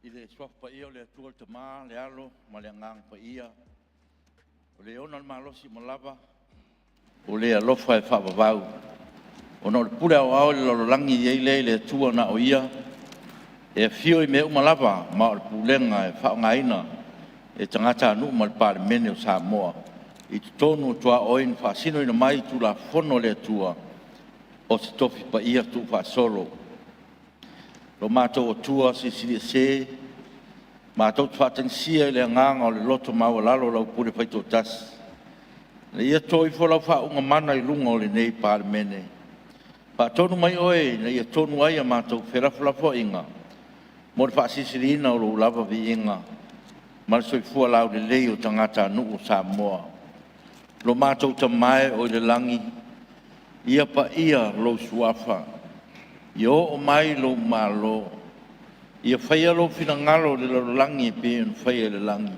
I le swaf pa ia o le atua te maa, le alo, ma le angang pa ia. O le ona le malosi mo lava, o le alofa e whaavavau. O na o le pule au au le lololangi i eile le atua na o ia, e fio i me umalava, ma o le pulenga e whaongaina, e tangata anu ma le Palemene o Samoa. I tonu o tua oin whaasino ina mai tu la fono le atua, o se tofi pa ia tu whaasolo. Lo mātou o tua se siri se, mātou whaatangsia le anganga o le loto mau lalo lau pure paito tas. Le ia toi folau whaunga mana I lunga o le nei Palemene. Pa tonu mai oe, le ia tonu ai a mātou wherafulafo inga. mo le whaasisirina o lo lava vi inga, ma le soifua lau le lei o tangata anu o Samoa. Lo mātou tamae o le langi, ia pa ia lo suafa, ia o mai lo malo, ia whaia lo finangalo le lo langi pe un whaia le langi.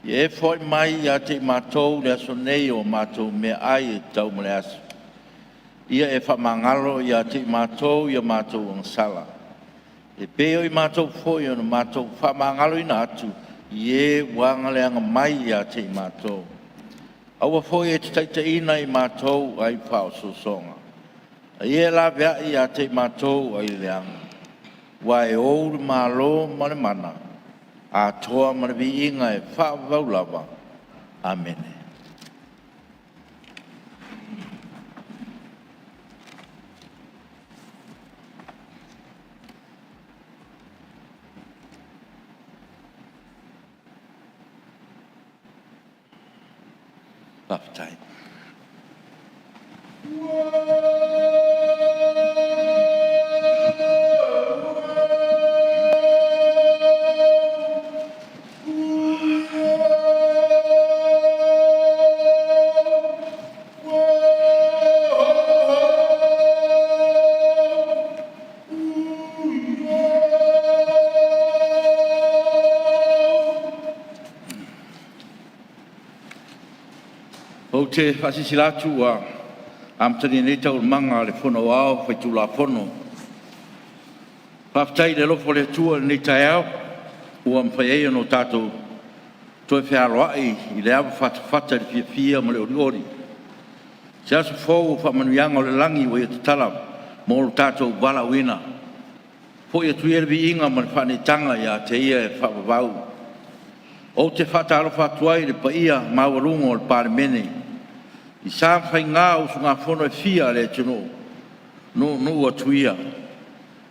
Ia e foi mai ia te mātou le aso nei o mātou me ai e tau mele aso. Ia e whamangalo ia te mātou ia mātou ang sala. E peo i mātou foi o na mātou whamangalo ina atu, ie wanga le anga mai ia te mātou. Aua foi e te taita ina i mātou ai pao sosonga. Ia la vea ia te mātou ai le anga. Wa e ou le malo mane mana. A toa mane vi inga e whaavau lava. Amen. Love time. O te whasisilatu a amtani nei tau manga le whono ao whaitu la whono. Whaftai le lofo le tua nei tai au, ua mwhai eia no tātou toi whiaroai i le awa whata le fia fia ma le ori ori. Se aso fōu whamanuianga o le langi wa i te tala mo lo tātou wala wina. Po i atu vi inga ma le whanetanga ia te ia e whawawau. O te whatalo whatuai le pa ia mawarungo o le Palemene. I sa whai ngā o su ngā whono e fia le tino. No atu ia.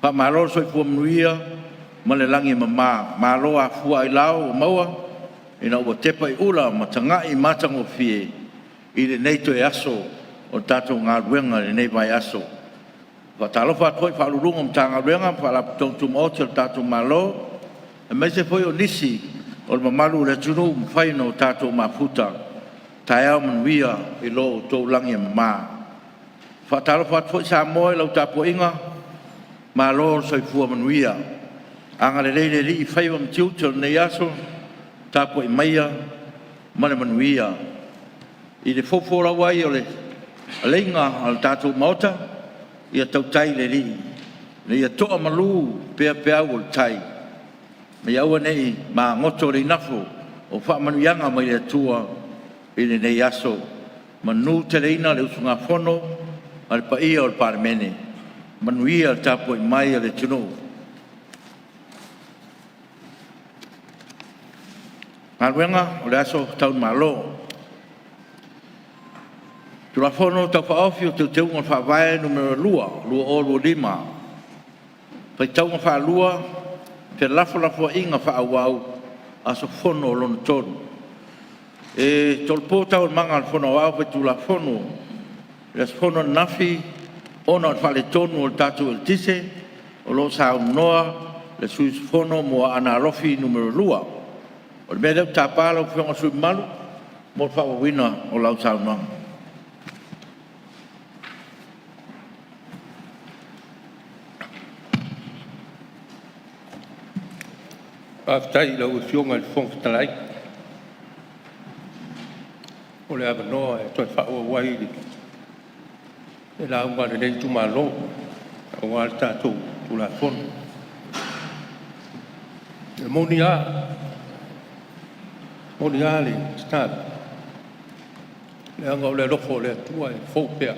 Pa malo soi fua mnuia ma le langi ma malo a fua i lao o maua. Ina ua tepa i ula ma tanga i matango fie. I le neito e aso o tātou ngā ruenga le nei vai aso. Whatalo whatoi whalurunga ma tā ngā ruenga pa la tōntu maoti o tātou malo. E mai se foi o nisi o le mamalu le tunu mwhaino o tātou maputa. Tai au manuia i lo tō langi e mama. Whatalo whatoi Samoa i lau Tupua inga. Ma lo soifua manuia. Anga le leile li i whaiwa mtiuta nei aso. Tupua i maia. Ma le manuia. I le fōfora wai o le leinga al tātou maota. Ia tau tai le li. Le ia toa malu pea o le tai. Me aua nei ma ngoto le nafo. O wha manuianga mai le tua. I le nei aso. Manu te leina le usunga whono. Al pa ia o le Palemene. Manuia al Tupua i mai le tino. Ngā o le aso tau malo. Tula whono tau whaofi o tau teunga whawae numero lua o lua lima. Pai taunga wha lua, pe lafo inga wha awau, aso whono o lona tonu. E tolpo tau manga al whono awau, pai tula whono, le as whono nafi, ona al whale tonu o tatu el tise, o lo sa noa, le suis whono mo ana lofi numero lua. O le mea leu tāpala o whionga sui malu, mo whawawina o lau sa noa. Aftai lau whionga le whongtalai. O le avanoa e toi whaua wai e la unga le nei tumalo. O ngā le tātou tula whono. E moni a le stāt. Le anga o le lofo le tua e whaupea.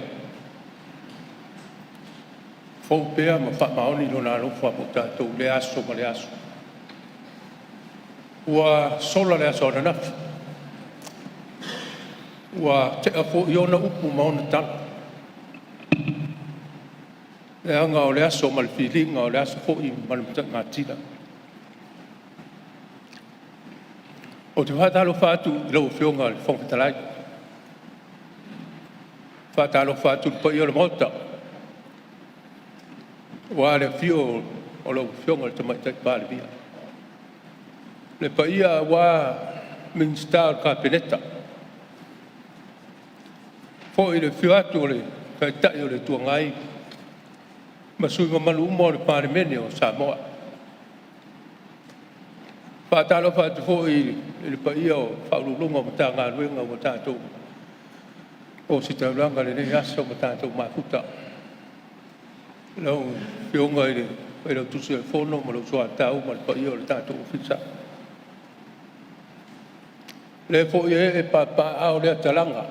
Whaupea ma whamaoni lona lofo apo tātou le aso ma le aso. Ua sola le aso na nafi. Ua te afo i ona upu maona tala. Le anga o le aso ma le whiringa o le aso fo i ma le ngā tila. O te whātalo whātu i lau whionga le whongtalai. Whātalo whātu pa i o le mota. Wa le whio o lo fionga le tamai tai Palemene. Le paia wa Minister Kabineta. Fo i le fiatu le kai tai o le tuangai. Masui mamalu mo le Palemene o Samoa. Fatalo fatu fo i le paia o faululunga o tanga luenga o tātou. O si taulanga le nei aso o tātou mafuta. Lau fionga i le tusi e fono ma lo soa tau ma le paia o le tātou Fiscal. Le fo i e papa au le atalanga.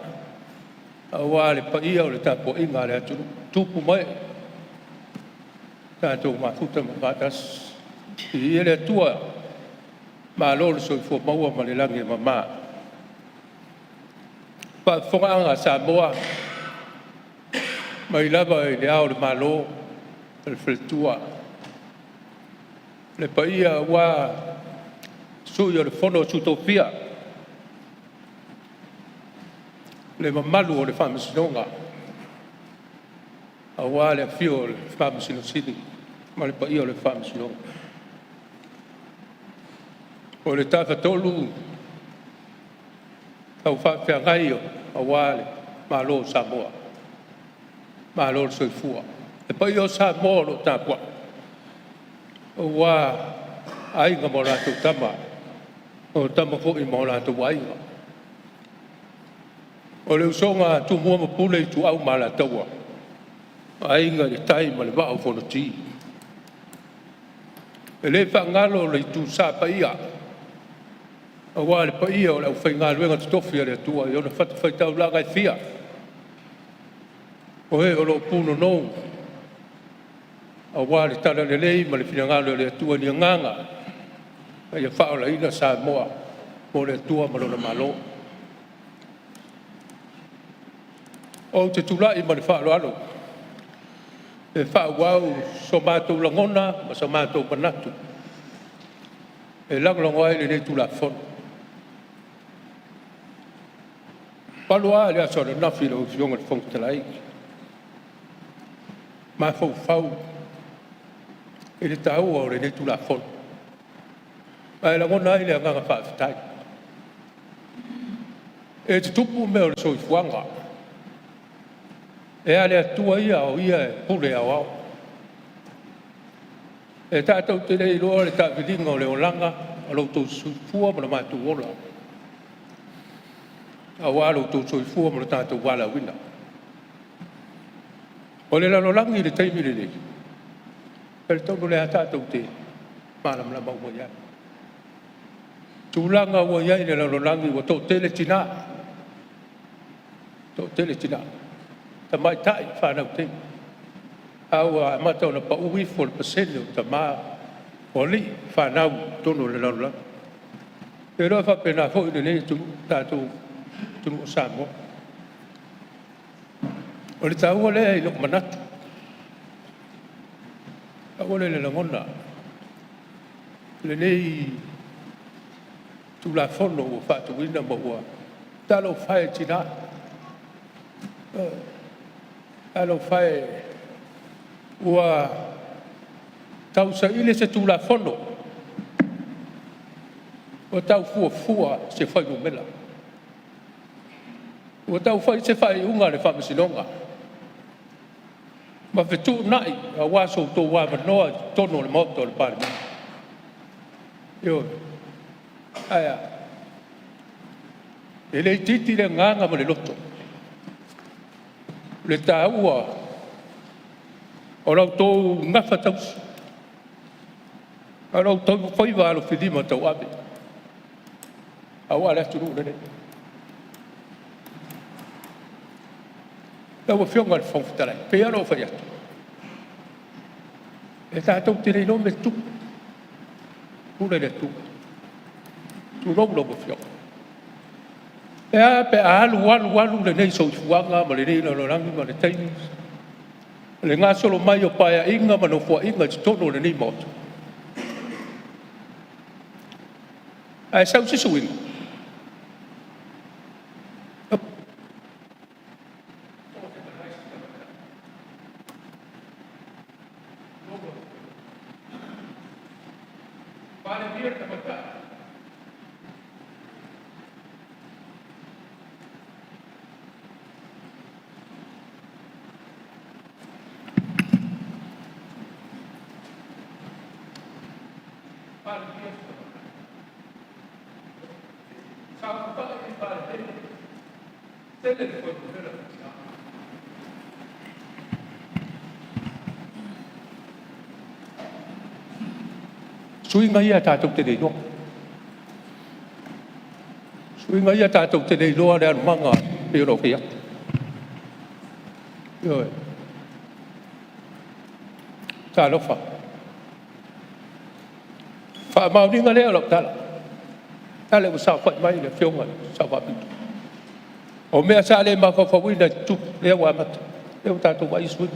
Awa le paia o le tapo inga le atu tupu mai. Tātou mafuta ma patas. I le atua ma lo le soifo maua ma le langi mama. Pa whongaanga Samoa mai lava i le ao le malo le wheletua. Le paia wa sui o le whono Tutopia. Le mamalu o le whamasinonga. A wa le fio o le whamasinosini ma le paia o le whamasinonga. O le tawhatolu tau whawhiangai o a wale malo Samoa. Malo le soifua. E pai o Samoa lo Tupua. O wa ainga mo rātou tama. O tama fo i mo rātou ainga. O le usonga tu mua mapule i tu au mala taua. Ainga le tai ma le wao fono ti. E le whangalo le tu sa paia. A wale paia o le au whainga luenga tutofi ale atua. I ona whatawhaitau laga i fia. O he o lo puno nou. A wale tala le lei ma le finangalo le atua ni nganga. A ia whao la ina Samoa. Mo le atua ma lona malo. O te tulai ma le whao alo. E whao wau so mātou langona ma so mātou panatu. E langolango ai le tula fono. Paloa le aso le nafi lo fionga le fonga talai. Ma fau. E le tau o le tula fono. Ma e langona ai le anganga whaafitai. E te tupu mea o le soifuanga. E ale atua ia o ia e pule au au. E tātou te rei loa le tāwhiringa o le olanga, a loutou soifua ma le mātou ola. A wā loutou soifua ma le tātou wala wina. O le lalolangi le taimire le. E le tono le a tātou te mālam la mau iai. Tūlanga ua iai le lalolangi wa tō tele tina. Tō tele tina. Ta mai tai whanau te. Aua matau na pa ui for pasene o ta maa. O li whanau tono le lalolangi. E roa whapena fo i le le tātou tunu o Samoa. O le tāua lea i loko manatu. Tāua le langona. Le nei tu la fono o whātu ina ma ua. Talo whae tina. Talo whae ua tau sa ile se tu la fono. O tau fua se whai mumela. O tau whai se whai unga le whamasinonga. Ma whetu nai a waso tō wā manoa tono le moto le Palemene. Io, aia. E le titi le nganga ma le loto. Le tāua. O rau tō ngafa tausu. A rau tau whaiwa alo whidima tau abe. A wale atu rū nene. Tau whionga le whongwhitarai. Pe aro whai atu. E tātou te reino me tu. Pule le tu. Tu rong whionga. E a pe alu le nei sau fuanga ma le nei lalorangi ma le taimi. Le ngā solo mai o paia inga ma no fua inga ti tono le nei moto. A e sau sisu inga. Palemene tamata. Sui ngai a tātou te rei noa. Sui ngai a tātou te rei noa rea manga pe ro kia. Ioi. Tā lofa. Wha mauringa leo lop tala. Tala ku sao whai mai le whionga, sao wha pitu. O mea sa le ma whawhawina tup lea wa mata. Leo tātou wai sui.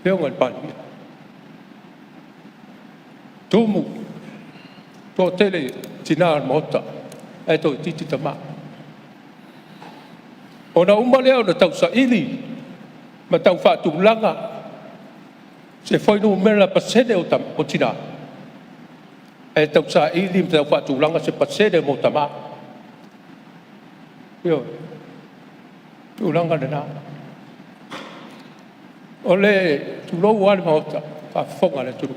Whionga le pāni. Tumu, tō tele tina mota, e tō titi tama. O na uma leo na tau sa ili, ma tau whātu langa, se whainu mera pasene o tina. E tau sa ili, ma tau whātu langa se pasene mo tama. Yo, tu langa na. O le, tu lo wale mota, whawhonga le turu.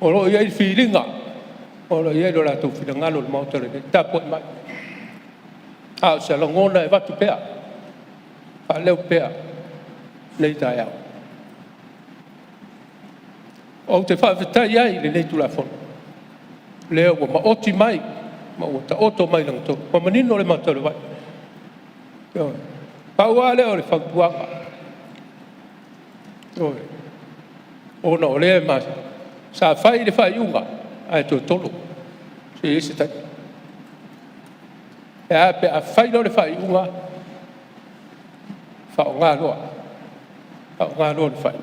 O lo ia i whiringa, o lo ia i lo rātou whiringalo le mautare, tāpoi mai. Ao se alongona e watu pea, a leo pea, nei tai au. O te whawhetai ai le nei tula whono. Leo wa ma oti mai, ma o ta oto mai lang tō, ma manino le mautare vai. Paua leo le whautuanga. O no le mas. Sa fai le fai unga, ai tō tolo, se ese tai. E a pe a fai lo le fai unga, whao ngā loa le fai.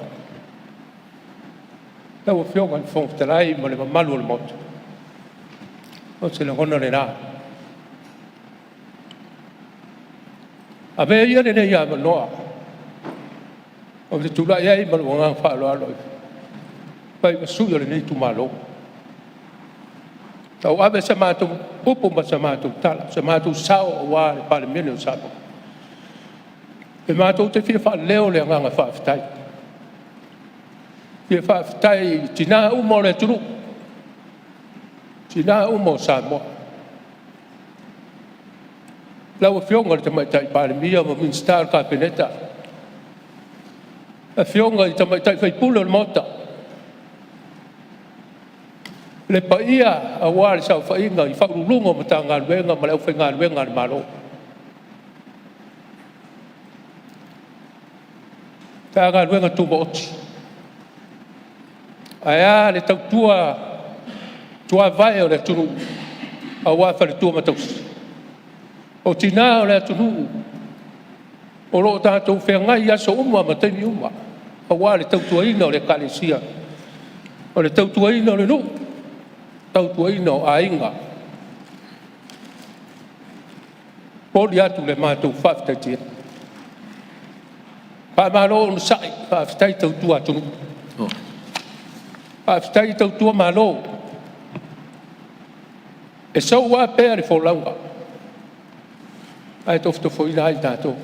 Tau o whionga le whongtarai mo le mamalu le motu. O se le hona le rā. A mea ia le nei a manoa. O te tula iai ma le wanga whaaloa loi. Pai masui ole nei tu malo. Tau ave sa mātou upo ma sa mātou tala, sa mātou sao o wā le Palemene o Samoa. E mātou te whia wha leo le nganga whaafitai. Whia whaafitai tina umo le turu. Tina umo Samoa. Lau a whionga le tamaitai Palemene ma minstar ka peneta. A whionga le tamaitai whaipula le mota. Le paia a wale sa whainga i whaurulunga ma tā ngā ruenga ma leo whai ngā ruenga ni maro. Tā ngā ruenga tūma oti. Aia le tautua tua vai o le tunu a wāwhare tua ma tausi. O tina o le tunu o loo tātou whengai aso uma ma teimi uma. A wale tautua ina o le kalesia. O le tautua ina o le nuu. Tau tuaina o ainga. Poli atu le mātou whaafitai tia. Pāmalo o nusai, whaafitai tau tua tunu. Whaafitai tau tua malo. E sau wā pēa le wholaunga. Ai tofto whoina ai tātou.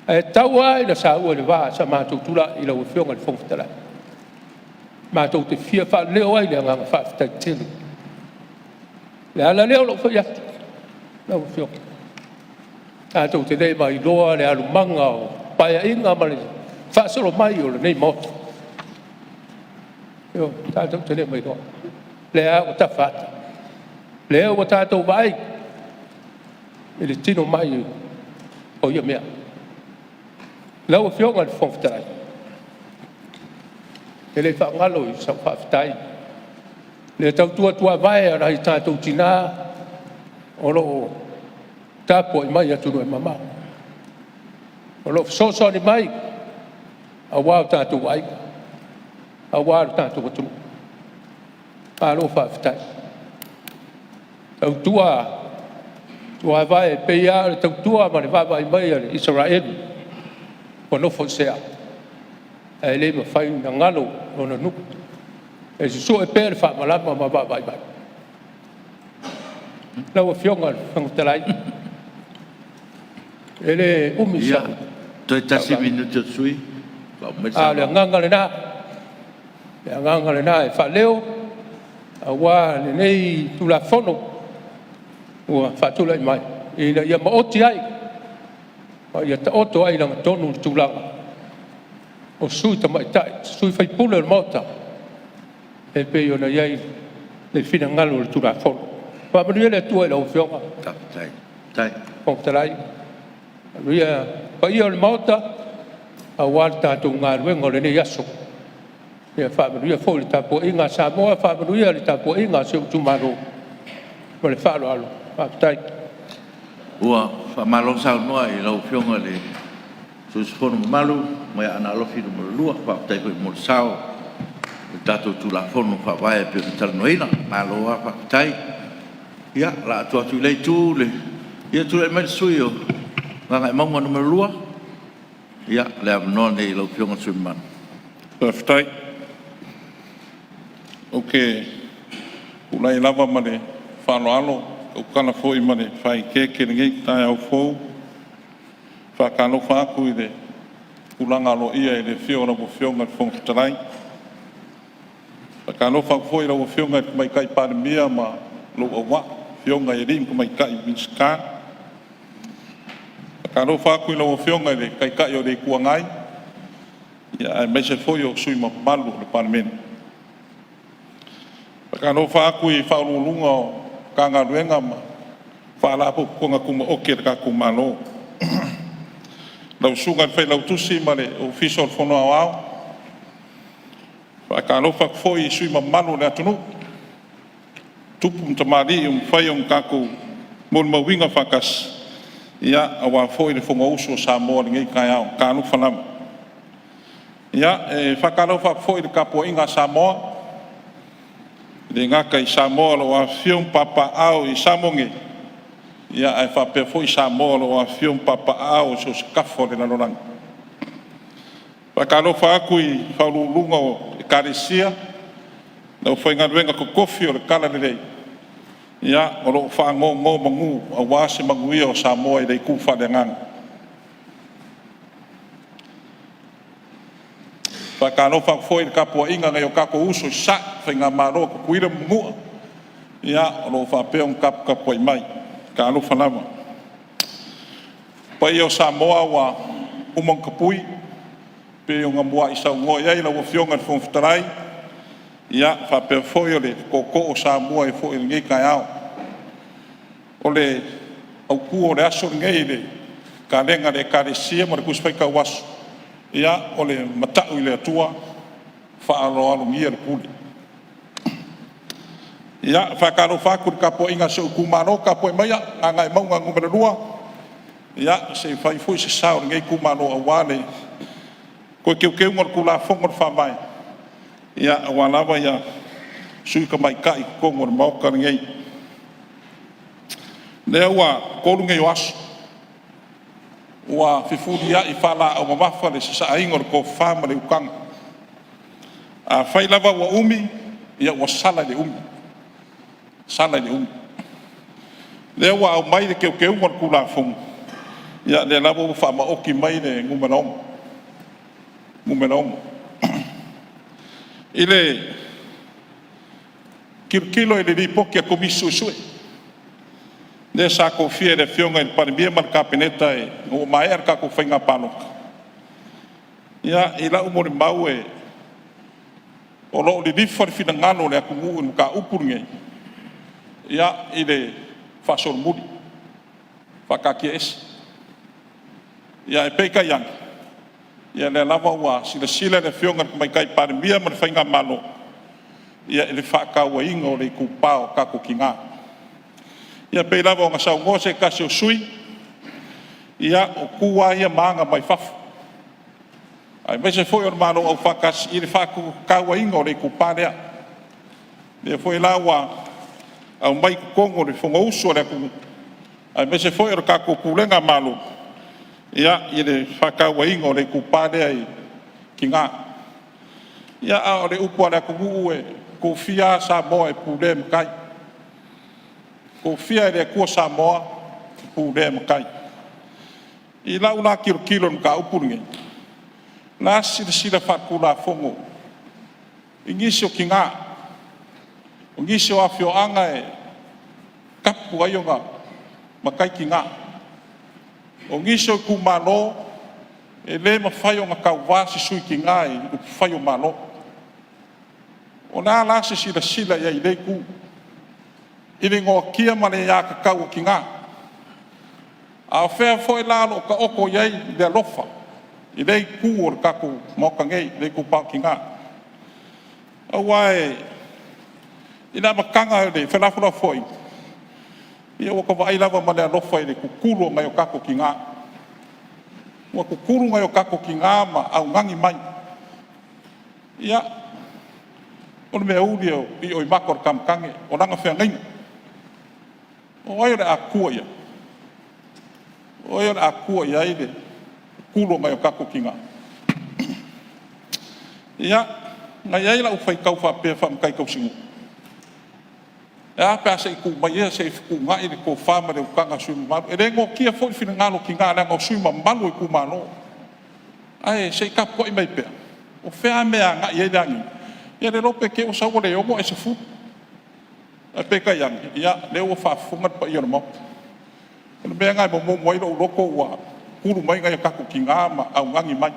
E tau ai na sa ua le wā sa mātou tula i lau e whionga le whongwhitarai. Mātou te whia wha leo ai le nganga whaafitai tele. Le ala leo lo whai atu. Lau whionga. Tātou te rei mai loa le alu manga o paia inga ma le whaasoro mai o le nei moto. Tātou te rei mai loa. Le a o ta whata. Le o tātou vai. E le tino mai o ia mea. Lau whionga le whongwhitarai. E le whaangalo i sa whaafitai. Le tau tua vai a rai tātou tina o lo tāpua i mai atunu e mama. O lo soso ni mai a wāo tātou ai. A wāo tātou atunu. A lo whaafitai. Tau tua vai e peia le tau tua ma le wāwai mai a le Israel. O no fo sea. E le ma whai na ngalo o na nuku. e so e per fa malama ma ba bai bai la o fionga fangtalai ele umisa Toi tasi minuto sui. a le nganga le na e fa leo a wa le nei tu la fono o fa tu la mai e ia ma oti ai o ia ta oto ai lang tonu tu la o sui ta mai ta sui fai pula le mota e pe yo na ia le fina ngalo tu la fono pa ma le tu e lo fionga Tai. fangtalai ia pa ia le mota a walta tu ngalwe ngole ni yaso ia fa ia fo le tapo inga Samoa fa ia le tapo inga se tu maro mo le fa lo fa tai Ua fa malo sa no ai lo fionga le so sfono malu mai ana lo fidu mo lua fa tai ko mo sao tato tu la fono fa vai pe tal noina malo fa tai ia la tu le tu le ia tu le mai suio nga mo mo lua ia le no nei lo fionga suman Ftai. Ok. Ulai lava mane whano alo. O kana fōi mane whai ke ngei tai au fōu. Whakano whāku i le ulanga alo ia i le whiona mo whionga i whongtarai. Whakano whāku fōi lau whionga i mai kai Palemene ma lo awa. Whionga i rim mai kai Fiscal. Whakano whāku i lau whionga i le kai o le kuangai. Ia ai mai se foi o sui malu le Palemene. Pakano whaaku i whaurulunga o kanga ruenga ma whaalapo konga kuma oke ka kumano. Lau sunga whai lau tusi ma le o Fiscal fono au au. Pakano whaku foi i sui malu le atunu. Tupu mtamari um whai o kako mon mawinga whakas. Ia awa foi le fonga uso Samoa ngei kai au. Kanu whanama. Ia, whakaro whakfoi le kapo inga Samoa. Le ngaka i Samoa lo a whiong papa au i Samonge. Ia, ai whapefoi Samoa lo a whiong papa au so skafo le nalorang. Whakaro whaku i whaurulunga o Karesia. Lau whainga ruenga ko kofi o le kala le rei. Ia, o lo whango ngō mangu a wāse manguia o Samoa i rei kuwha le ngang. Whakano whakfoi le kapua inga ngai o kako uso i sa whainga maroa ko kuira mungua. Ia, o lo whapea kapua i mai. Ka alo whanama. Pai o Samoa wa umang kapui. Pe o ngā mua i sau ngoi ei la wa whionga i whongwhtarai. Ia, whapea foi o le koko o Samoa i foi ngei kai au. O le au kua o le aso ngei le ka lenga le Karesia ma le kuswhaika wasu. Ia, o le matau i le Atua, whaaro ngia le puli. Ia, whakaro whakur kapo inga se ukumano, kapo e maia, a ngai maunga ngumere rua. Ia, se whaifui se sao ngei kumano a wale. Koe keu ngar kula whongar whamai. Ia, a walawa ia, sui ka mai kai kongor mauka ngei. Lea ua, kolu ngei o asu. Ua fifuria i whala au mamafa le sa ingor ko whama le ukanga. A whai lava ua umi, ia ua sala le umi. Sala le umi. Lea ua au mai le keu ngar kula whong. Ia le lava ua whama oki mai le ngumerong. Ngumerong. I le kilo i le ripoki a komisu sue. Le sa ko fie le fionga i Palemene mal kapeneta e o mai ar ka ko whainga paloka. Ia i la umore mau e o lo li rifa le fina ngano le aku ngu i ka upurngei. Ia i le fasol muri. Whakakia esi. Ia e peika iangi. Ia le lava ua sila le fionga mai kai Palemene mal whainga malo. Ia i le whakau inga o le kupao kako ki ngā. Ia pei lava o ngā sau ngose kasi o sui. Ia o kua ia maanga mai whafu. Ai mai se foi o mano au whakas i le whaku kaua inga o le kuparea. Ia foi lawa au mai kongo le whonga uso le aku. Ai mai se foi o kako kulenga malo. Ia i le whakaua inga o le kuparea i ki ngā. Ia o le upua le aku nguu e ko fia Samoa e pule mkai. Ko fia e kua Samoa e pule mkai. I la una kilo mka upuringe. La sila whakula fongo. I ngisi o ki ngā. O ngisi o awhio anga e kapu ai o ngā makai ki ngā. O ngisi o ku malo e le mawhai o ngā kauwasi sui ki ngā e whai o malo. O nā la sila ia i le ku. I le ngō kia mane ia ka kau o ki ngā. A whea foi lalo ka oko iai le alofa. I le ku o kako moka ngei, le ku pao ki ngā. Awai, ina makanga o le whenafura foi. Ia waka wa ailawa mane alofa i le kukuru ngai o kako ki ngā. Wa kukuru ngai o kako ki ngā ma au ngangi mai. Ia, ono mea uri o i oi makor kamkange, o ranga whea ngai. O ai o le akua ia. O ai o le akua ia i le kukuru ngai o kako ki ngā. Ia, ngai ai la ufai kau whapea whamkai kau singu. E apea se i ku mai ea se i ku ngai le ko whama le ukanga sui malu. E re ngō kia fōi whina ngalo ki ngā le ngō sui malu i ku mano. Ai, se i ka poi mai pea. O whea mea ngai e rangi. Ia le rope ke o saua le ongo e se fu. E peka yangi. Ia, le o whafungat pa i ona mau. Ona mea ngai mo mo ilo uroko ua. Kuru mai ngai o kako ki ngā ma au ngangi mai.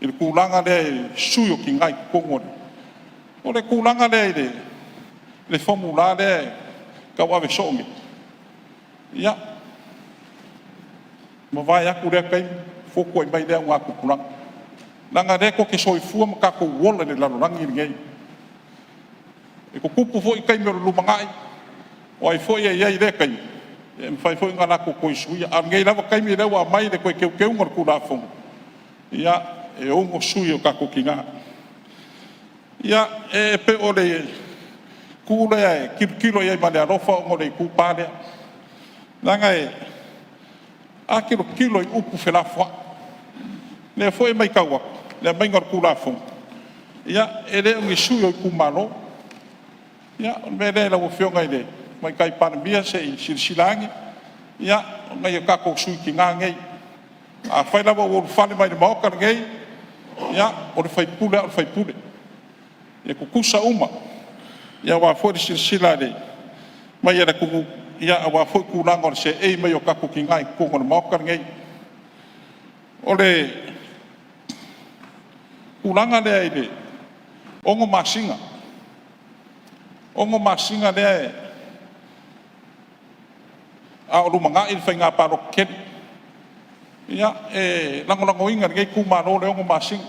I le kulanga le sui o ki ngai kongore. O le kulanga le formula le kau ave songe. Ia. Ma vai aku le kai foko i mai le ngā kukulanga. Nanga re ko ke soifua ma kako wola le larorangi ngei. E ko kupu fo i kai me lumangai. O ai fo ia le kai. E mfai fo ngana ko koisuia. A ngei lava kai me le wa mai le koe keu ngar kula fongo. Ia e ongo sui o kako ki ngā. Ia e pe o le kule ai kilo ia mane arofa o ngore kupale. Nanga e a kilo i upu whelafua. Le foi mai kaua. Le mai ngar kula fongo. Ia e le ungi sui o kumalo. Ia me le la wofionga i le. Mai kai Palemene se i silsilangi. Ia ngai o kako sui ki ngā ngei. A whai lawa o whale mai le maoka ngei. Ia, o le whai pule. Ia kukusa uma. Ia wa foi silsila le. Mai era kuku. Ia wa foi kulanga o se ei mai o kako ki ngai kongo le maoka ngei. O le kulanga le ai le. Ongo masinga. Ongo masinga le ai. A o lumanga il whainga paro keri. Ia, lango inga ngei kumano le ongo masinga.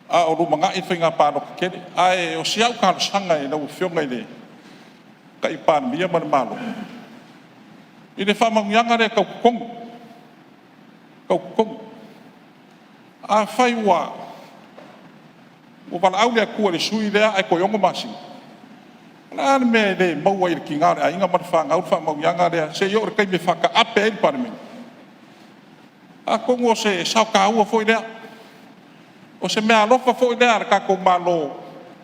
A o lumanga il whainga paro keri. A e o siau karusanga e lau whionga i le. Ka i Palemene mani malo. I le whamangianga le kau kongo. Kau kongo. A whai wa. O wala au lea kua le sui lea ai koe ongo masinga. Nā me le maua i le ki ngāre a inga mani whanga au whamangianga lea. Se i ore kai me whaka ape e Palemene. A kongo se sao ka ua foi lea. O se mea alofa foi lea kako malo.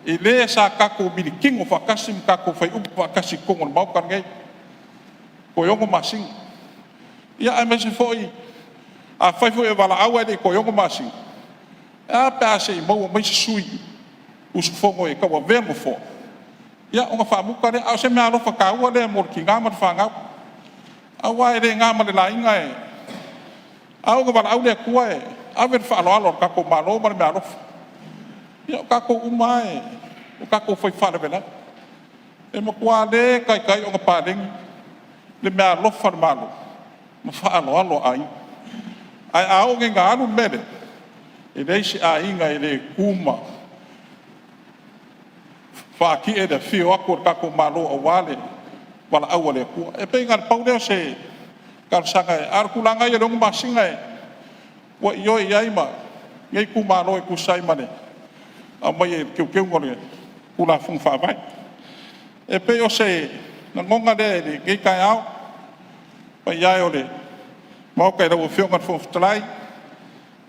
I lea sa kako mini kingo whakasi mi kako whai upu whakasi kongo na mauka ngei. Koe ongo masinga. Ia ai me se foi. A whai foi e wala aua e koe ongo masinga. A pēa se i maua mai se sui. Usu fongo e kaua vengo fo. Ia o ngā whaamuka lea. A se mea alofa ka ua lea mor ki ngā mani whangau. A wai le ngā mani la inga e. A o ngā wala au lea kua e. A ver whaaloalo kako malo mani mea alofa. Ia o kako uma e. O kako whai whale vela. E makua le kai o ngā pālengi. Le mea alofa na malo. Ma whaaloalo ai. Ai a o ngā anu mele. E reisi a inga e le kuma. Whaaki e le whio ako kako malo a wale. Wala au le kua. E pe ngā pau leo se. Karsanga e. Arkulanga e longu masinga e. Wa ioi iai ma. Ngai ku malo e ku saimane. A mai e keu ngore. Kula fung whawai. E pe o se. Na ngonga le ngai kai au. Pa iai o le. Mauka e rau whionga fung whtalai.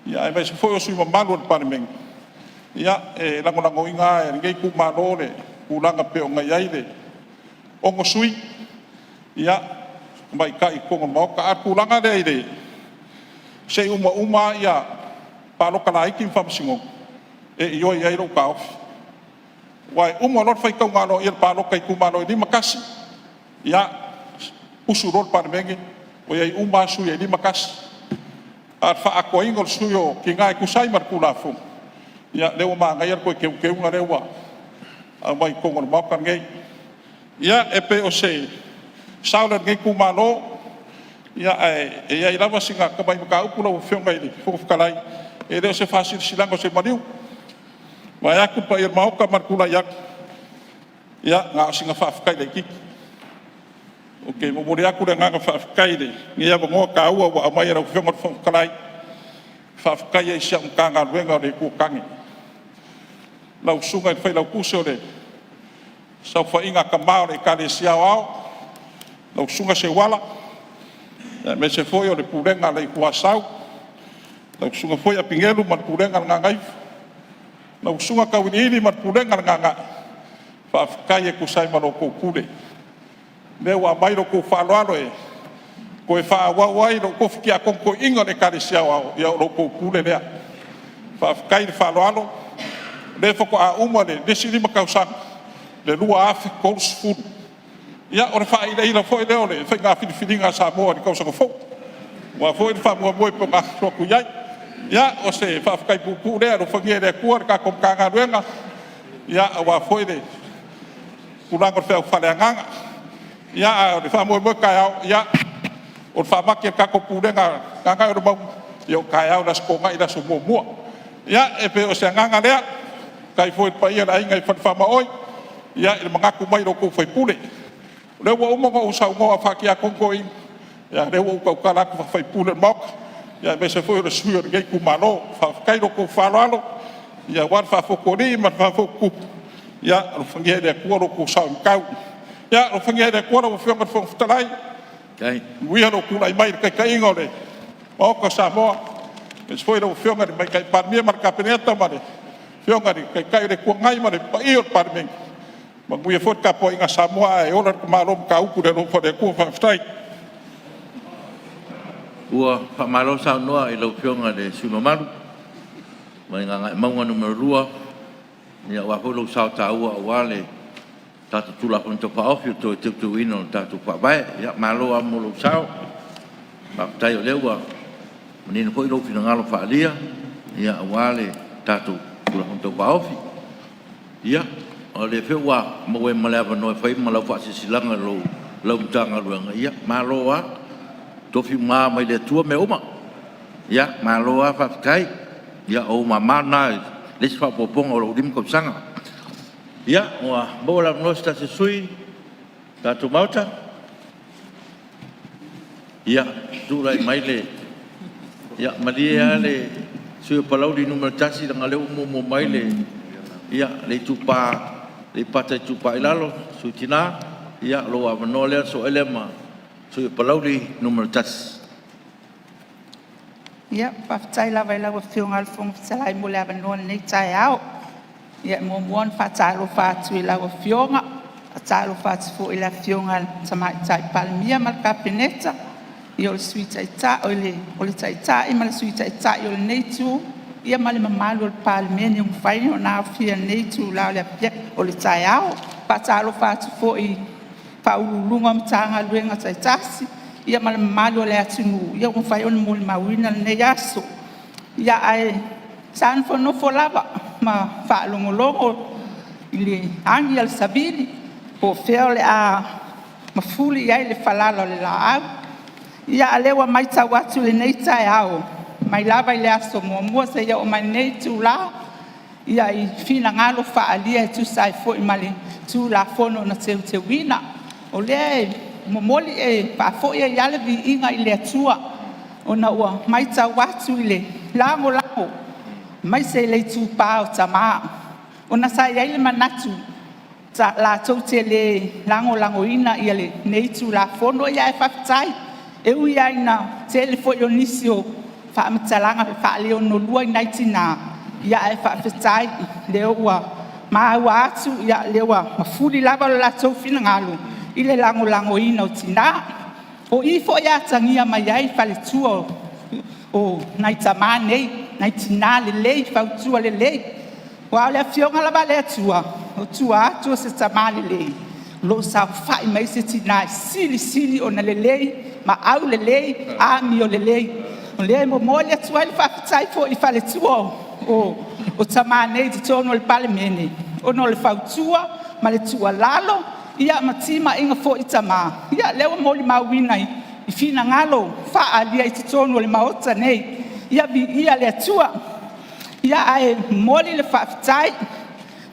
Ia e mai se foi o sui ma malu o Palemene. ia e lango inga e ngai ku malo le kulanga pe o ngai ai le ongo sui ia mai ka I kongo mau ka kulanga le ile se uma ia palo kala iki famsingo e io ia ro ka wai lot fai ka ngalo ia palo kai ku malo di makasi ia usurol Palemene o ia uma sui di makasi ar fa ko ingol suyo ki ngai ku sai mar kula fu ia le ma ngai ko ke ngare wa mai kongo mau ka ngai ia e pe o se saulan ngai ku malo ia ia ila va singa ka mai ka upula o fio ngai fu kalai e le se fasil silango se maniu vai aku pa ir mau ka mar kula ia nga singa fa kai le ki okay mo mori aku nga fa kai le ia mo ka wa mai ra fio ngai fu kalai fa kai e sia ka nga wenga le ku kangi lau sunga fai lau kuso le sau fa inga ka mau le ka le sia ao lau sunga se wala me se foi o le purenga le kuasau lau sunga foi a pingelu man purenga ngai lau sunga ka wini man purenga nga fa kai e kusai mano ko kule me wa mai ro ko fa lo e ko e fa wa wai ro ko fiki a ko inga le ka le sia ao ya ro ko kule le fa kai fa lo le foko a uma le desili makausan le lua afi kous food ia ora fa ila foi le ole fa nga filinga Samoa di kausa fo wa foi fa mo po ka so ku ia o se fa kai pu le ro fa ngere ku ka kom ka nga wenga ia wa foi le kulango fa le nganga ia o fa mo ka ia o fa makia ka ko pu le nga ro ba yo ka ya das ko nga ida so mo ia e pe o se nganga le kai foi pa ia ai ngai fa maoi ia il mangaku mai ro ko foi pule le wo mo ko sa ngo fa kia konko i ia le wo ko kala ko foi pule mok ia me se foi le suir ngai ku malo fa kai ro ko fa lo ia wa fa fo ko ri ma fa fo ku ia ro fangia de ko ro ko sa kau ia ro fangia de ko ro fo fo talai kai wi ro ku lai mai kai ngole o ko Samoa es foi ro fo ngai mai kai Palemene mar kapeneta mare fio ngari kai re ko ngai mare pa io Palemene ma muia fot ka po inga Samoa e ora ko malom ka uku de no fo de ko fa stai ua pa malo sa noa I lo fio ngari suno malu mai nga maunga numero 2 ia wa holo sa ta ua wale tatu tula kon to pa ofio to tu ino tatu pa vai ia malo amolo sa pa tai o lewa menino foi lo fino ngalo fa lia ia wale tatu tula kon to pa ofio ia o le fewa mo we malava no fai malo fa silanga lo tanga ruanga ia malo a to fi ma mai le tua me uma ia malo a fa kai ia o mama na le fa popong o dim ko sanga ia wa bola no sta se sui tatu mauta ia tu lai mai le ia malia le sui palau di numero tasi dengan le mo mai le ia le tupa le pata tupa ilalo su tina ia lo wa no le so elema sui palau di numero tasi ia pa tai la vai la wa fiungal fong sai mo le no nei tai ao ia mo mon fa tai lo fa tu la wa fiunga tai lo fa fu ila fiungal sama tai Palemene mal kapeneta io suita ita ole tai tai mal suita ita io nei tu ia mali mamalo Palemene un fai na fia nei tu la le Apia o le tai ao pa talo fa fo I fa ulunga mtanga luenga tai tasi ia mali mamalo le atunu ia un fai on mul mawina ne yaso ia ai san fo no fo lava ma fa longolongo ile angi al sabili po fele a mafuli ia le falalo le la ia alewa mai tawatu le nei tai ao mai lava ile aso mo se ia o mai nei tu la ia I fina ngalo fa alia tu sai fo I mali tu la fono na te wina o le mo moli e pa fo ia le vi inga ile atua ona ua mai ta watu ile lango mai se le tu pa o tama ona sai ile manatu ta la to te le lango ina ia le nei tu la fono ia fa tai e u ia ina te le fo ionisio fa mtalanga fa le no lua naitina ia e whaafetai leo ua maaua atu ia leo ua mafuri lava lo latou finagalo i le lagolagoina o tinā o i foʻi ia tagia mai ai faletua o nai tamā nei nai tinā lelei fautua lelei ua o le afioga lava le atua o tua atu o se tamā lelei lo saufaʻi mai se tinā e silisili ona lelei ma au lelei ami o lelei o lea momoa le atua i le faafetai foʻi i faletua o tamā nei totonu o le palemene ona o le fautua ma le tualalo ia matimaʻiga foʻi tamā ia lea ua molimauina i finagalo faaalia i totonu o le maota nei ia viia le atua ia ae moli le faafetai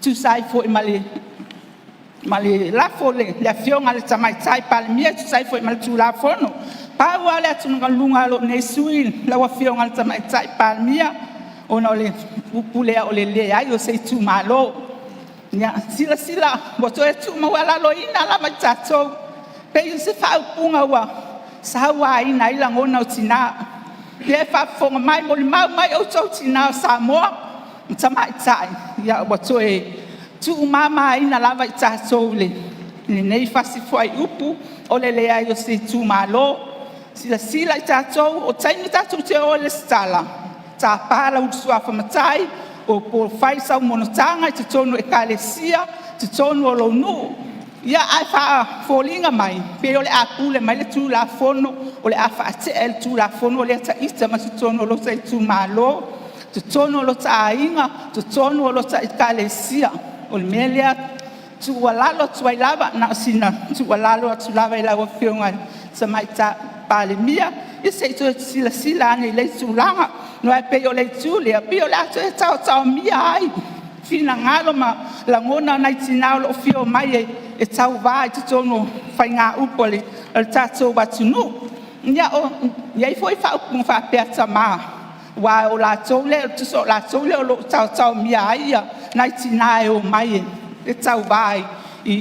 tusai foʻi ma le lafo le afioga le tamaitai palemia tusai foʻi ma le tulafono paua le atunugaluga lo nei sui lau afioga le tamaitai palemia ona o le upu lea o le lē ai o se itumālō ia silasila ua toe tuumaualaloina lava i tatou pei o se faaupuga ua sauāina ai lagona o tinā le faafofoga mai mo le mau mai outou tinā o Samoa ma tamaʻitaʻi ia ua toe tuumāmaina lava i tatou lenei fasifoai upu o le lē ai o se itumālō silasila i tatou o taimi tatou te o le stala tapala usuafa matai o polofai saumonotaga i totonu ekalesia totonu o lou nuu ia ae faafoliga mai pe o le a pule mai le tulafono o le a faateʻe le tulafono o le taʻita ma totonu o lota itumālō totonu o lota aiga totonu o lota ekalesia o le mea lea tuualalo atu ai lava na o sina tuualalo atu lava i lau afioga samaita palemia ia seʻi toe silasila ane i lei tulaga no ai pei o le itu lea pia o le ato e taotaomia ai finagalo ma lagona nai tinā o loo fio mai e tauvā i totonu faigā upu o le tatou atunuu iai foʻi faaupuga faapea tamā ua o latou lea tuso o latou lea o loo taotaomia ai ia nai tinā e o mai e tauvā i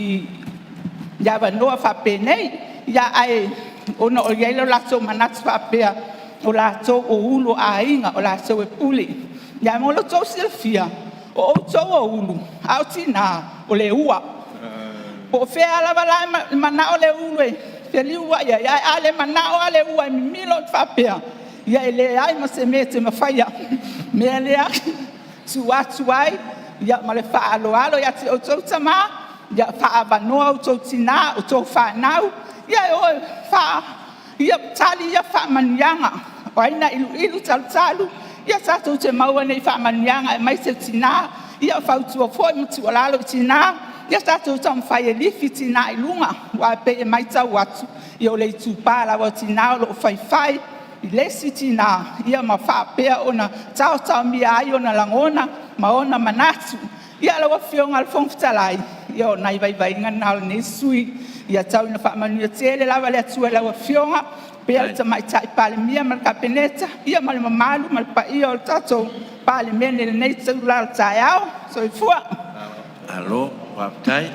avanoa faapenei ia ae ona o iai leo latou manatu faapea o latou o ulu aiga o latou e puli ia mo lotou silafia o outou o ulu a o tinā o le ua po o fea lava la manaʻo le ulu e feliu ua ia ia a le manaʻo a le ua e mimilo o faapea ia e lē ai ma se mea te mafaia mea lea tuatu ai ia ma le faaaloalo ia te outou tamā ia faavanoa outou tinā outou fanau ia e oe ia tali ia faamanuiaga o aina iluilu talutalu ia tatou te maua nei faamanuiaga e mai se tinā ia fautua foʻi ma tualalo i tinā ia tatou tamafai e lifi tinā i luga ua pei e mai tau atu ia o le itupā lava o tinā o loo faifai i lesi tinā ia ma faapea ona taotaomia ai ona lagona ma ona manatu ia lau afioga le fogafitalai ia ona i vaivaiga na o lenei sui ia tauina faamanuia tele lava le atua e lau afioga pea le tamaitaʻi palemia ma le kapeneta ia ma le mamalu ma le paia o le tatou palemene lenei taulalo taeao soifua alo faafetai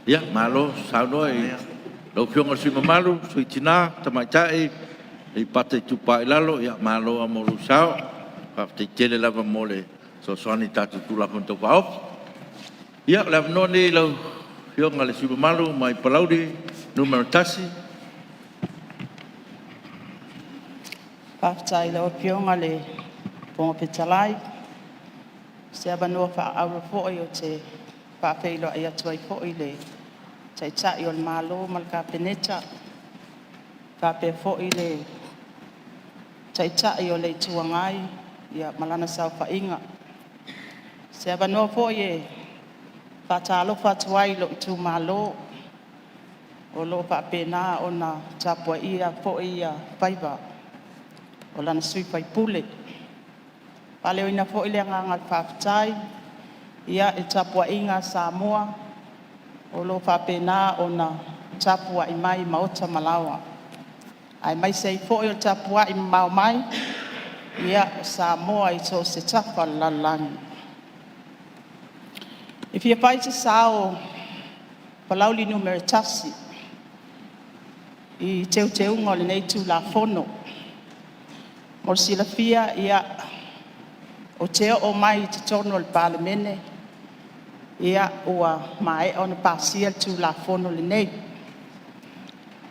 ia malo saunoa i lou fioga le sui mamalu sui tinā tamaitaʻi i pata i tupā i lalo ia malo a mo lusao faafetai tele lava mo le soasoani tatou tulafono tou faofi ia le avanoa nei lau fioga le sui mamalu mai palauri numero tasi faafetai lau afioga le fogapetalai se avanoa faaaura foʻi o te faafeiloaʻi atu ai foʻi le taʻitaʻi o le mālō ma le kapeneta faapea foʻi le taʻitaʻi o le ituagai ia malana saufaʻiga se avanoa foʻi e faatalofa atu ai lo itumālō o loo faapena ona tapuaʻia foʻi ia faiva o lana sui faipule paleoina foʻi le agaga le faafetai ia e tapuaʻiga Samoa o loo faapena ona tapuaʻi mai ma ota malawa ai mai sei foʻi o tapuaʻi mamao mai ia o Samoa i so se tafa lalagi e fia pai te sao palauli numero tasi i teuteuga o lenei tulafono mo silafia ia o te o mai te tono le Palemene, ia ua mai o na pasia le tulafono le nei.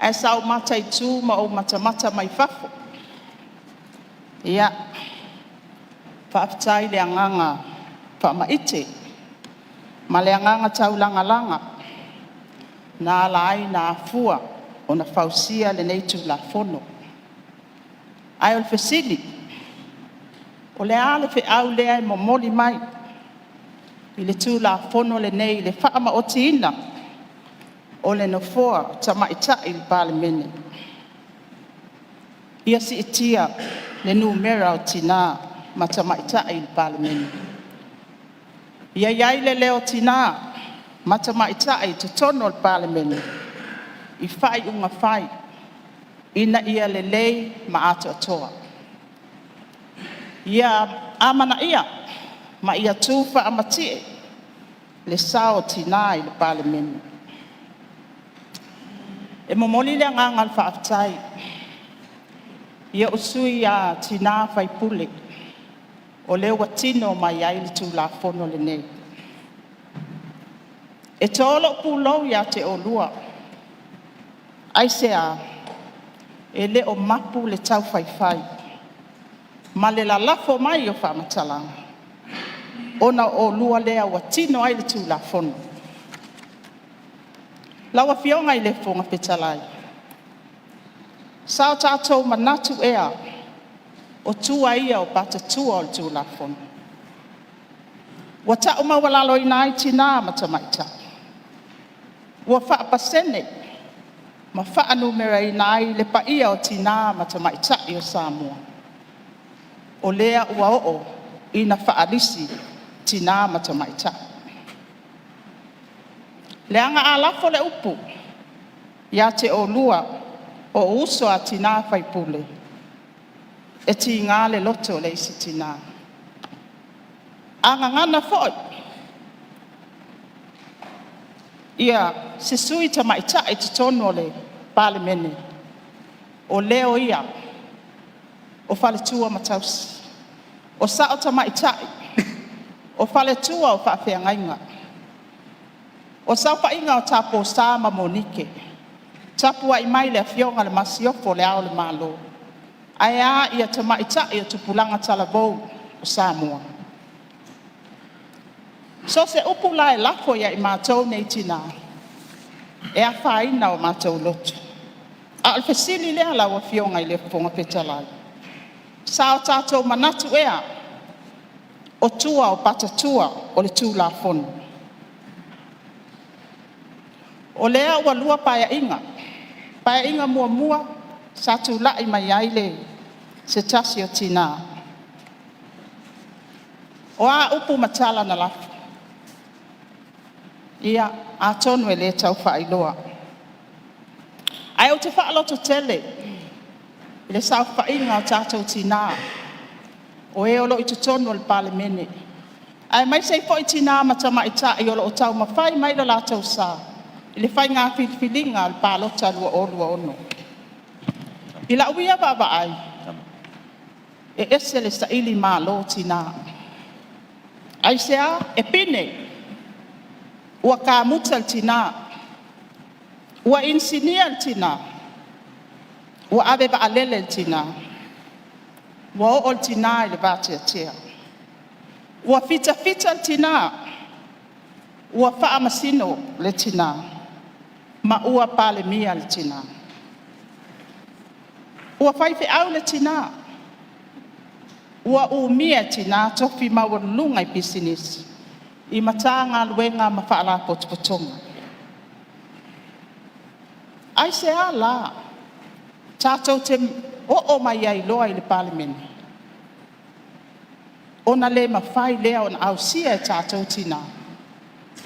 E sau mata i tū ma o mata mai fafo. Ia, whaafitai le anganga whaamaite, ma le anganga tau langa, na lai na afua o na fausia le nei tulafono. Ai o le fesili, o le ale fe au lea i momoli mai, i le tulafono le nei le whaama o tina, o le nofoa tamaitai i le Palemene. Ia si itia le numera o tina ma tamaitai i le Palemene. Ia iai le leo tina ma tamaitai te tono le Palemene. I whai unga whai, ina ia le lei ma ato atoa. Ia amana ia, ma ia tufa amatie, le sao tina i le Palemene. E momoli le nganga le whaafitai. Ia usui a tina whai pule. O leo watino mai ai le tulafono le nei. E tolo pulau ia te olua. Ai sea, e le o mapu le tau whai. Ma le lalafo mai o whaamatalanga. Ona o lua lea watino ai le tulafono. Lawa fionga i le fonga petalai. Sao tātou manatu ea, o tua ia o pata tua o le tulafono. Wa ta'u mawalalo i nai tina matamaita. Wa whaapasene, ma whaanumera i nai le paia o tina matamaita i o Samoa. O lea ua o i na whaalisi tina matamaita. Leanga alafo le upu, ia te o lua o uso a tina whaipule. E ti ngā le loto le isi tina. Anga ngana foi. Ia se sui tamaita i te tono le Palemene. O leo ia, o fale tua matausi. O sao tamaita o fale tua o whaafeangainga. O sau painga o tapo sa ma monike. Tapua i mai le fionga le masiofo le ao le malo. Aia ia tamaita ia tupulanga talabou o Samoa. So se upula e lafo ia i mātou nei tina. E a whaina o mātou lotu. A al fesili lea lawa fionga i le fonga petalai. Sao tātou manatu ea. O tua o pata tua o le tulafono. O lea ua lua paia inga mua sa tulai mai ai le se tasi o tina. O a upu matala na lafu. Ia a tonu e le tau whailoa. Ai o te whaaloto tele, le sau whainga o tātou tina. O e olo i te tonu le Palemene. Ai mai sei fo i tina matamaita i olo o tau mawhai mai lo la tau saa. Le fai ngā whiwhilinga al pālota lua ono. I la uia baba ai. E ese le saili mā lo tina. Ai sea e pine. Ua kā muta al tina. Ua insinia al tina. Ua ave ba alele al tina. Ua o al tina i le vātia tia. Ua fita al tina. Ua wha amasino le tina. Ma ua Palemia le tina. Ua whaife au le tina. Ua umia tina tofi mawarulunga i business. I matanga luenga ma whaala potopotonga. Ai se ala. Tātou te o mai ai loa i le Palemene. Ona le mawhai lea on au sia e tātou tina.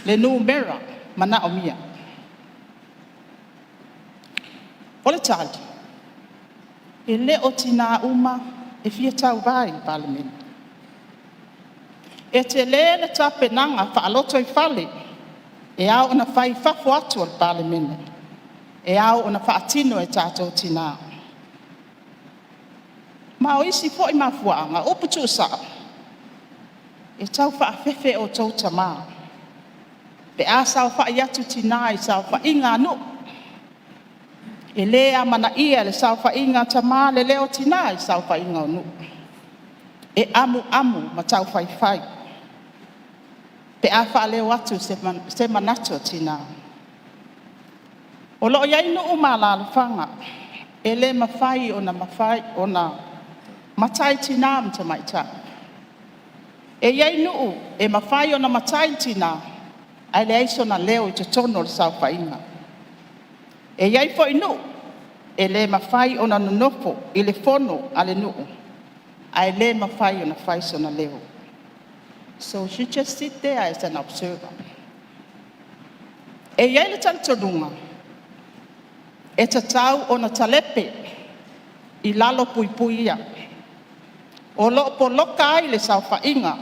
Le numera mana o mia. O le tali, e le o tina uma e fia tau vai i Palemene. E te le tapenanga whaaloto i whale, e au ona whai whafo atu al Palemene. E au ona whaatino e tātou tina. Ma o isi fo i mafuanga, upu tu saa. e tau whaafefe o tau tama. Pe a sau wha iatu tina i sau wha inga no. E lea mana ia le sau wha inga tama le leo tina i sau wha inga no. E amu ma tau whai whai. Pe a wha leo atu se manato tina. O loo iai no umala le whanga. E le mawhai o na matai tina mta maita. E iai nuu e mawhai o na matai tina. Ai le aiso na leo i te tono le sau whainga. E iai fo inu e le mawhai o na nunofo i le fono a le nuu. Ai le mawhai o na whaiso na leo. So she just sit there as an observer. E iai le talitonunga. E tatau o na talepe i lalo pui ia. O loo po loka ai le sau whainga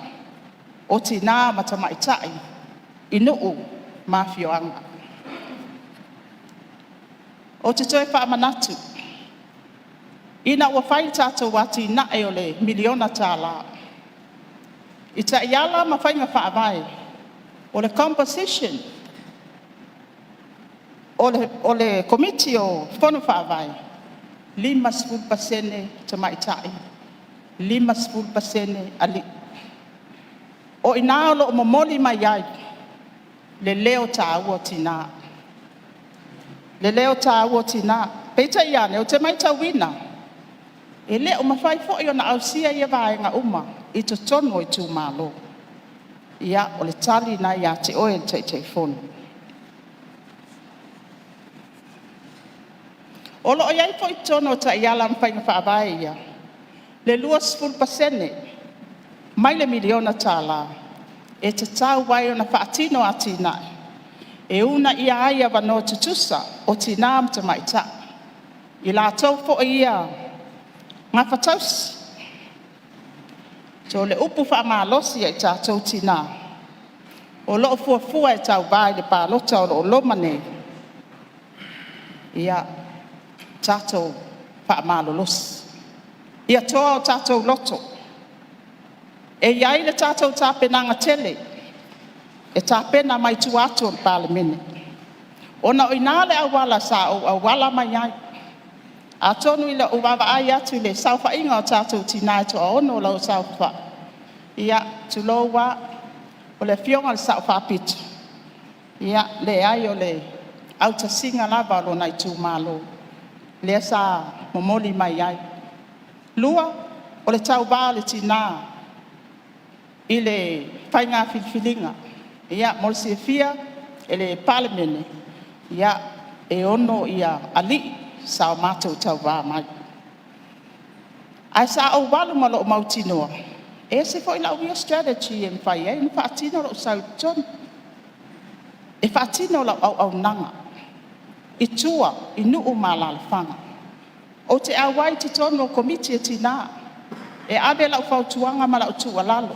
o tina matamaitai i nuu mafioanga. O te toe wha manatu. Ina ua whai tātou wati na e o le miliona tā la. I ta iala ma whainga wha avai. O le composition. O le committee o whono wha avai. 5% tamaitai. 5% ali. O ina o lo momoli mai ai. Le leo ta ua tina. Le leo ta ua tina. Peita iane o te maita wina. E le o mawhai fo i o na ausia ia vaenga uma. I to tono i tu malo. Ia o le tali na ia te oe te fono. O lo iai fo i tono ta iala mwhainga whaavai ia. Le 2% mai le miliona tala. E te tau wai o na whaatino a tina. E una ia aia wano tutusa o tina mta maita. I la tau fo ia ngā whatausi. So le upu wha maalosi e tātou tina. O loo fuafua e tau vai le pālota o loo lomane. Ia tātou wha maalolosi. Ia toa o tātou loto. E iai le tātou tāpenanga tele. E tāpena mai tu atu o le Palemene. Ona o inale awala sa o awala mai ai. A tonu i le uwawa ai atu le sauwha inga o tātou tina to a ono lau sauwha. Ia tulowa o le fionga le sauwha pitu. Ia le ai o le auta singa lava lo nai tu malo. Le sa momoli mai ai. Lua o le tau wā le tina i le whainga whiwhilinga. Ia molsi e fia e le Palemene. Ia e ono ia ali sa o mātou tau wā mai. Ai sa au walu malo o mautinoa. E se fo ila uia strategy e mwhai e. Ni whaatino lo sau ton. E whaatino lo au nanga. I tua i nuu malala whanga. O te awai te tono komiti e tina. E abe lau whautuanga ma lau tua lalo.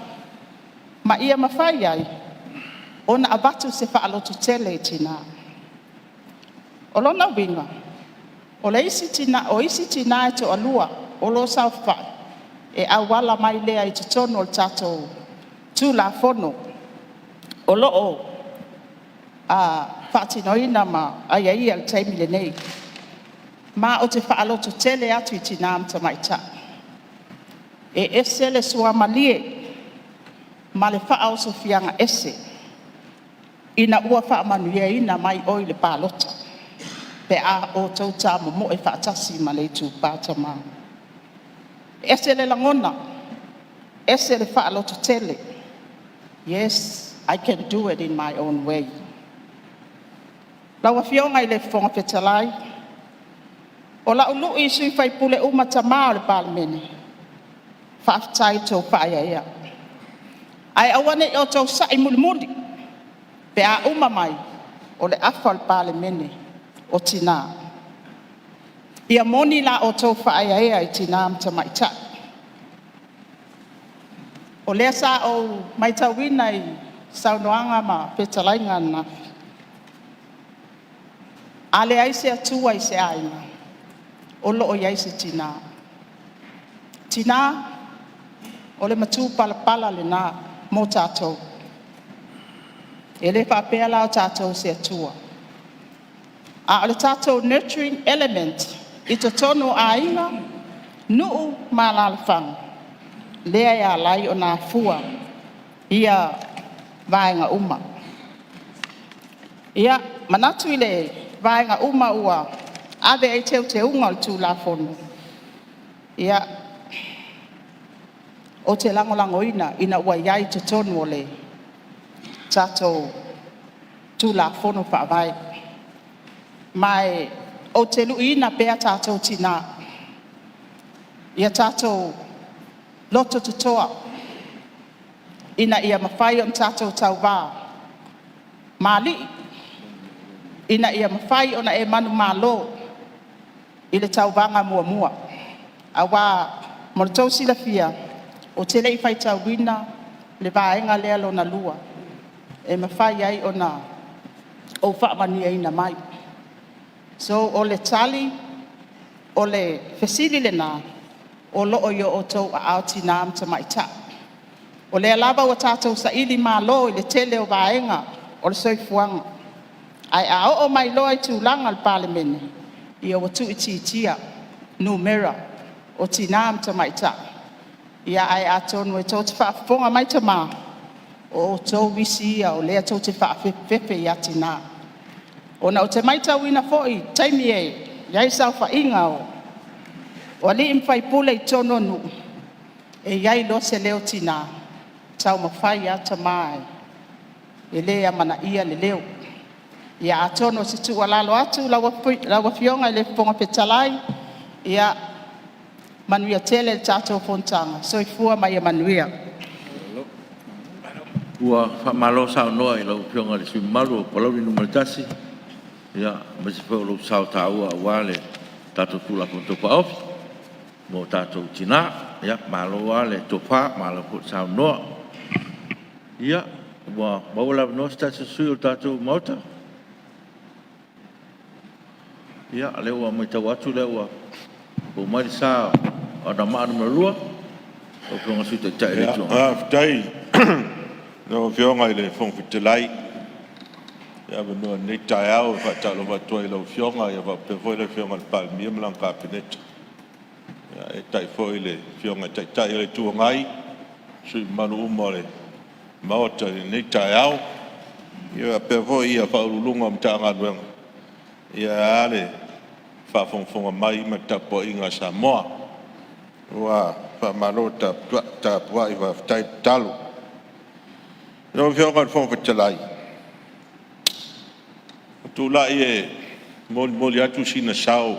Ma ia mawhai ai. Ona abatu se whaalotu tele e tina. O lona winga. O le isi tina, o isi tina e to alua. O lo sau whai. E awala mai lea i te tono o tato. Tu la fono. O loo. Whaatinoina ma ai ai al taimile nei. Ma o te whaaloto tele atu i tina mta maita. E ese le sua malie. Ma le wha o sofianga ese. Ina ua wha manuia ina mai oi le pālota. Pe a o tau tā mo e whaatasi ma le tū pāta maa. Ese le langona. Ese le whaaloto tele. Yes, I can do it in my own way. Lawa fionga i le whonga petalai. O la ulu i sui whai pule umata maa o le Palemene. Whaafitai tau whaia ia. Ai awane o tau sai muli muli. Pe a uma mai o le afa o le Palemene o tina. Ia moni la o tau whaia ia i tina mta maita. O lea sa o maita wina i saunoanga ma petalai ngana. Ale ai se atua i se aina. O loo iai se tina. Tina, o le matu pala pala le nā. mo tātou. E le whapea lao tātou se atua. A o le tātou nurturing element I to tono a inga nuu malalafanga. Lea ia lai o nā fua ia vaenga uma. Ia manatu I le vaenga uma ua ave ai teu te unga o tū la fono. Ia o te langolango ina ua iai te tonu o le tātou tū la fono whaavai. Mai o te luina pea tātou tina. Ia tātou loto tutoa. Ina ia mawhai on tātou tau wā. Mali. Ina ia mawhai ona e manu malo. I le tau wanga mua mua. A wā mona tau sila fia. O te lei whai tau wina. Le vaenga lea lona lua. E mawhai ai ona o whaamani e ina mai. So o le tali, o le fesili le nā, o loo yo o tau a auti nā mta maita. O le alaba o tātou sa ili mā lo I le tele o vaenga, o le soifuanga. Ai a o mai loa I tūlanga le Palemene, I o watu itiitia, numera, o ti nā mta maita. Ia ai a tonu e tau te whaafonga maita mā, o tau visi ia o lea tau te whaafefe I ati nā. Ona o te maita wina foi, taimi e, iai sau whainga o. O li imwhai pule I tono nu, e iai lo se leo tina, tau mawhai ata mai, e lea mana ia le leo. Ia a tono si tu alalo atu, lawa fionga le fonga petalai, ia manuia tele le tātou fontanga, so I fua mai e manuia. Ua whamalo sao noa I lau pionga le simalu o palauri numaritasi. Ia, masi whao lau sao tāua wale tātou tūla ponto pa ofi. Mo tātou tina, ia, maloa le topa, malo po sao noa. Ia, ua maula no tātou sui o tātou mauta. Ia, le ua mai tau atu le ua. O mai sa o na maanu marua. O pionga sui te tai le tua. Fitai, no fionga I le fong fitalai. Ia no nei tai au fa lo va toi lo fionga ia va pe foi le fionga Palemene mlang ka pineta. Ia e tai foi le fionga tai le tu ngai. Sui manu umore. Maota nei tai au. Ia pe foi ia fa ulunga mtanga dueng. Ia ale fa fonga mai ma tapo inga Samoa. Wa fa malota Tupua I va tai talo. No fionga fong fitalai. Tula e moli atu sina sao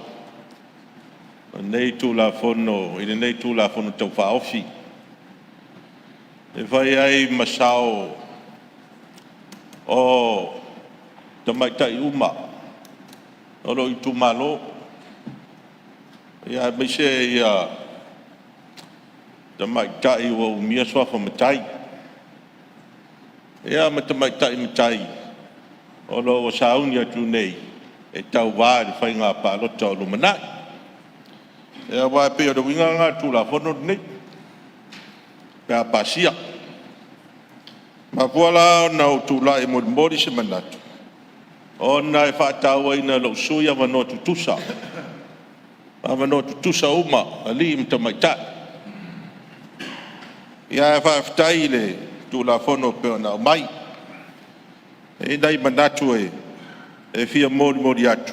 nei tula fono I nei tula fono tau whaofi e vai ai masao o tamaitai uma o lo I tumalo ia meise ia tamaitai o umia swafa matai ia matamaitai matai o lo o saunia tu nei e tau wā I whainga pālota o lumanai. E a wā pe o winga ngā tūla whono nei. Pe a pasia. Ma puala na o tūla e mori se manatu. O na e whātau aina lo suia wano tutusa. Ma wano tutusa uma a li imta maitai. Ia e whāwhitai le tūla whono pe o na o mai. E dai manatu e fia mori atu.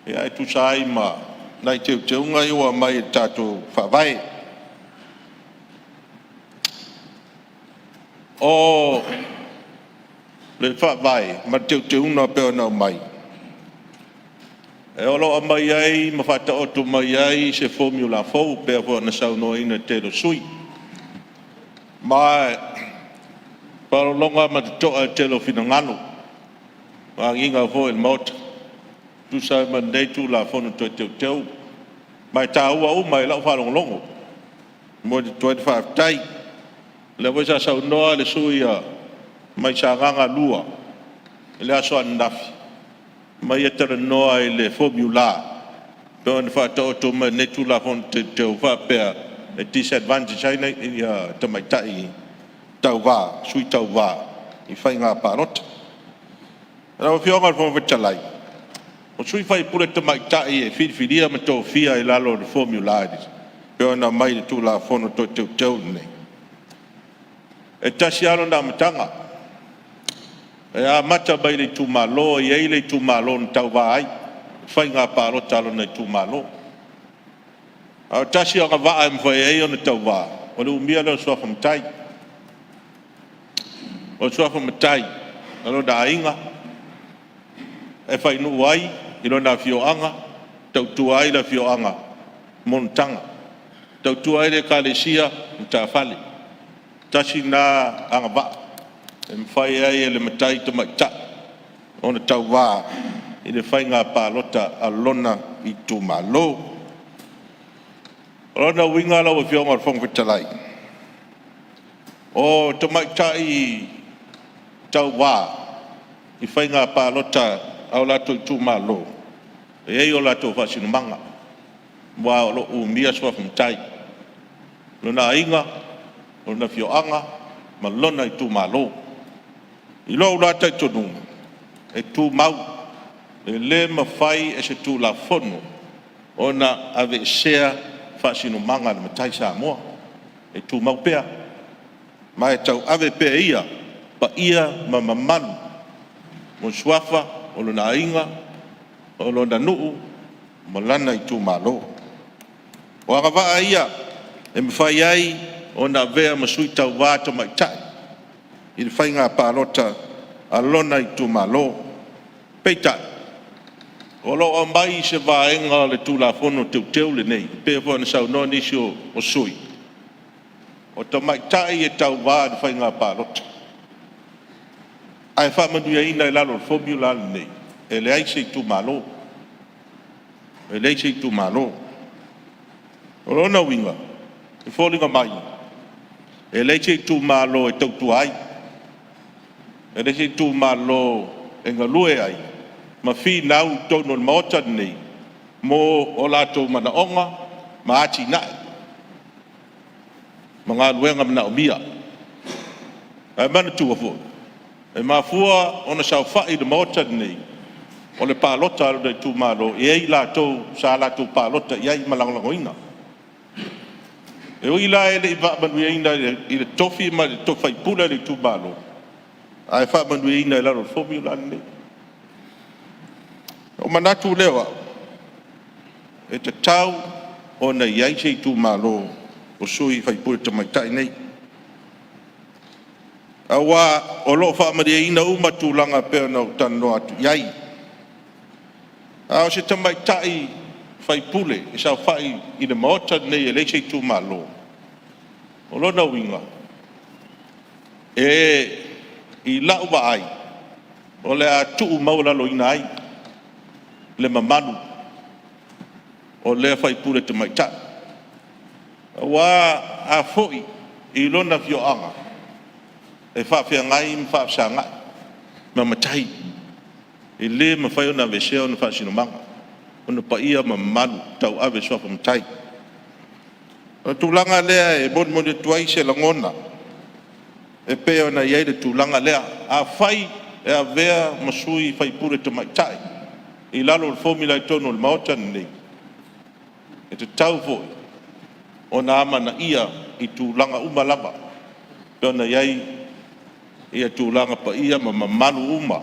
E ai tu sai ma nai te unga I wa mai tātou whawai. O le whawai ma te unga peo nau mai. E olo a mai ai ma whata oto mai ai se formula fau peo fo na sau no ina te lo sui. Mai Paro longa ma te toa te lo fina ngano. Wa inga fo il mota. Tu sa ma nei tu la fono to te teu. Mai ta ua mai la fa longo. Mo de 25 tai. Le wa sa no le suia. Mai sa nganga lua. Le aso ndafi. Mai etere no le formula. Don fa to ma nei tu la fono te teu fa pe a disadvantage ai nei ia te mai tai. tau wā, sui tau wā, I whai ngā pārota. Rau whionga rwhong vitalai. O sui whai pule te mai tai e whiriwhiria ma tō whia I lalo de formularis. Peo na mai de tū la whono tō tau tau nei. E tasi alo nā matanga. E a mata mai le tū malo, I ei le tū malo na tau wā ai. Whai ngā pārota alo nei tū malo. A tasi anga waa e mwhai ei o na tau wā. O le umia leo suafa mtai. O suafa mtai. Alo da inga. E whai nu ai. Ilo na whioanga. Tau tua ai la whioanga. Montanga. Tau tua ai le kalesia. Mta whale. Tasi na anga waa. E mwhai ai e le mtai te maita. O na tau wā. I le whai ngā pālota alona I tū malo. Rona winga la wa whionga whong vitalai. O te maitai tau wā. I whai ngā pālota au lato I tū malo. E ei o lato whasinu manga. Wa o lo umia swa whamtai. Lona inga, lona whioanga, ma lona I tū malo. I lo lata I tonu. E tū mau. E le ma whai e se tū la whono. Ona ave sea Fasino manga na matai Samoa e tu mau pea mai tau ave pea ia pa ia ma mamanu mo suafa o lona inga o lona nuu mo lana I tu malo o agava ia e mwhai ai o na vea ma sui tau wāta mai tai I le whai ngā pālota a lona I tu malo peitai O lo o mai se vaenga le tū la whono teu le nei. Pea whana sau no nisi o sui. O ta mai tai e tau wā de whai ngā pārota. Ai whamanui ina I lalo le formula le nei. E le aise I tū malo. E le aise I tū malo. O lo na winga. E wholinga mai. E le aise I tū malo e tau tu ai. E le aise I tū malo e ngalue ai. Ma fi nau tono le maota nei mo o lato mana onga ma ati nai ma ngā luenga mana o mia ai mana tua fo e ma fua ona sau fai le maota nei o le pālota alo nei tu malo e ei lato sa lato pālota iai malanglangoina e o ila e le I va manueina I le tofi ma le tofai pula le tu malo ai fa manueina I lalo formula nei O manatu lewa, e te tau o na iai sei tū malo o sui whai pure te maitai nei. A wā o lo whaamaria ina uma tūlanga pēr na o tano atu iai. A o se te maitai whai pule, e sa whai I le maota nei e lei sei tū malo. O lo na winga. E I lau wa ai, o le a tuu maulalo ina ai. Le mamanu o le fai pule te maita wa a foi I lona whioanga e whawhia ngai ma whawhia ngai ma matai I le ma whai ona vesea ona whasino manga ona pa ia ma manu tau ave swafa matai o tūlanga lea e mon mon tuai se langona e pe ona iei le tūlanga lea a whai e a vea masui fai pule te maitai I lalo le formula I tono le maota nei. E te tau foi. O na amana ia I tūlanga umalama. Pena iai ia tūlanga pa ia ma mamanu uma.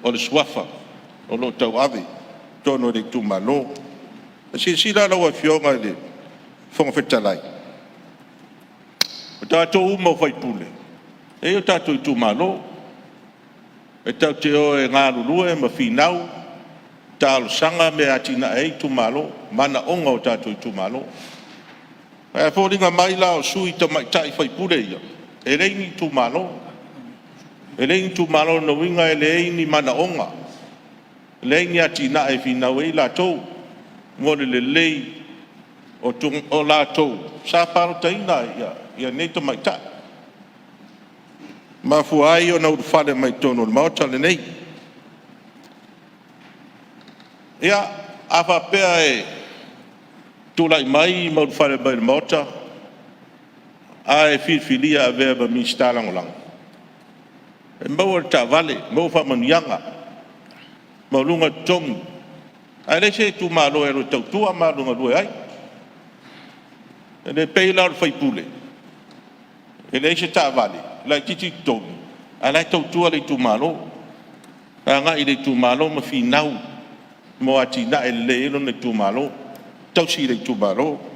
O le suafa. O lo tau ave. Tono le tū malo. E si la lawa whionga le whonga whetalai. O tātou uma o whai pule. E o tātou I tū malo. E tau te o e ngā rurue ma whinau, tālo sanga me atina ei tu malo, mana onga o tātou I tu malo. E fōringa mai la o sui ta mai tai whai pure ia. E reini tu malo. E reini tu malo na winga e reini mana onga. Reini atina e whinau e la tau. Ngore le lei o la tau. Sa paro taina ia nei ta mai tai. Ma fuai o nau whare mai tono le maota le nei. Ia, a whapea e tūlai mai mau whare mai le maota. ai filia ave ba mi stalang lang e mau ta vale mau fa man yanga mau lunga tom ai le se tu malo e tu tu ma lunga lu ai e le peila fai pule e le se ta vale la titi tom ala tu tu le tu malo anga ile tu malo ma fi nau mo atina ele no ne tu malo tau si le tu malo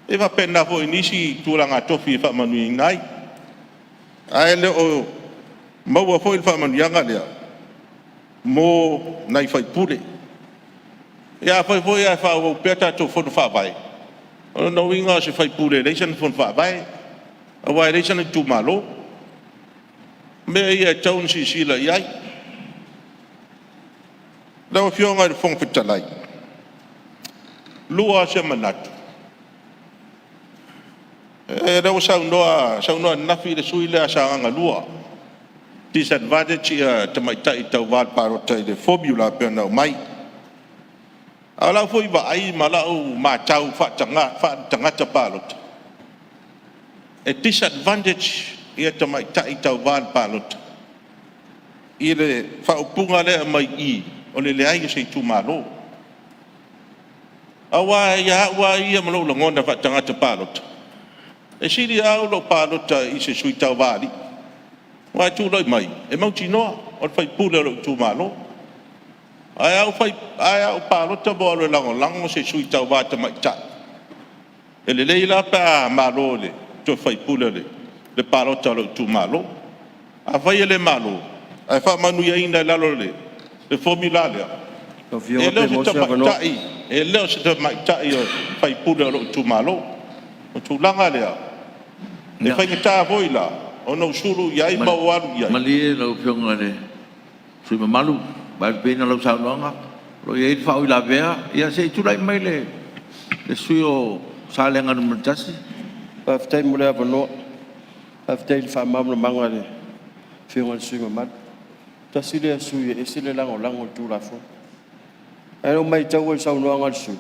e va penna fo inisi tu langa tofi fa manu ngai ai le o mau fo il fa manu yanga le mo nai fai pule ya fo ya fa o peta to fo fa vai o no winga se fai pule le sen fo fa vai o vai le sen tu malo me ia town si la yai da fionga fo fitalai lua se manatu e rau sau noa nafi le sui le asanga lua disadvantage ia tamaitai tau val parota i le formula pena mai ala foi va ai malau ma tau fa tanga tapalota e disadvantage ia tamaitai tau val parota i le fa upunga le mai i o le ai se tu malo awa ia malo longonda fa tanga tapalota e siri au lo palota i se sui tau vali wa tu loi mai e mau tinoa o fai pule lo tu malo ai au palota bo lo lango se sui tau vata mai ta e le leila pa malo le tu fai pule le palota lo tu malo a vai le malo ai fa manu ia ina lalo le formula le e le se tamatai e le se tamatai o fai pule lo tu malo o tu langa le e fai ta voila o no suru yai ba waru yai mali lo pionga le sui malu ba pena lo sa longa lo yai fa ila vea ia se tu lai mai le sui o salenga no mtasi pa ftai mule ava no pa ftai fa mamlo manga le pionga sui mamal ta sile sui e sile lango tu la fo ai mai tau e sa no anga sui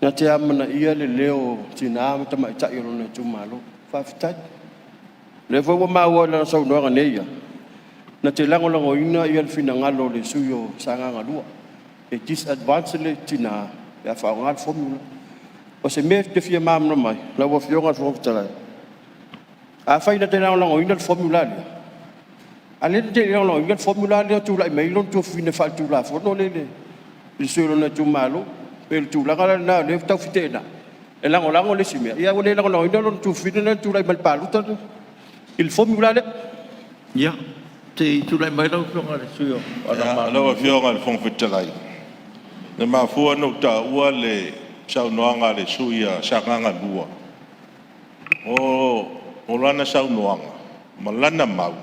na te amana ia le leo tina am tama ta yo no tu malo fa fitat le fo ma wa na so no nga neia na te lango ina ia fina ngalo le suyo sanga ngalua e disadvantage le tina ya fa ngal formula o se me te fia mam no mai la wo fio ngal fo tala a fa ina te lango ina formula le ale te lango ina formula le tu la mai lon tu fina fa tu la fo no le suyo no tu malo pel tu la kala na le tau fitena e lango le simia ia o le lango ina lon tu fina tu la mal paluta il formula le ya te tu lai mai lo pionga le sui o lo fionga le fong fitalai le ma fu no ta ua le sau noanga le suia sanganga lua o lana sau noanga malana mau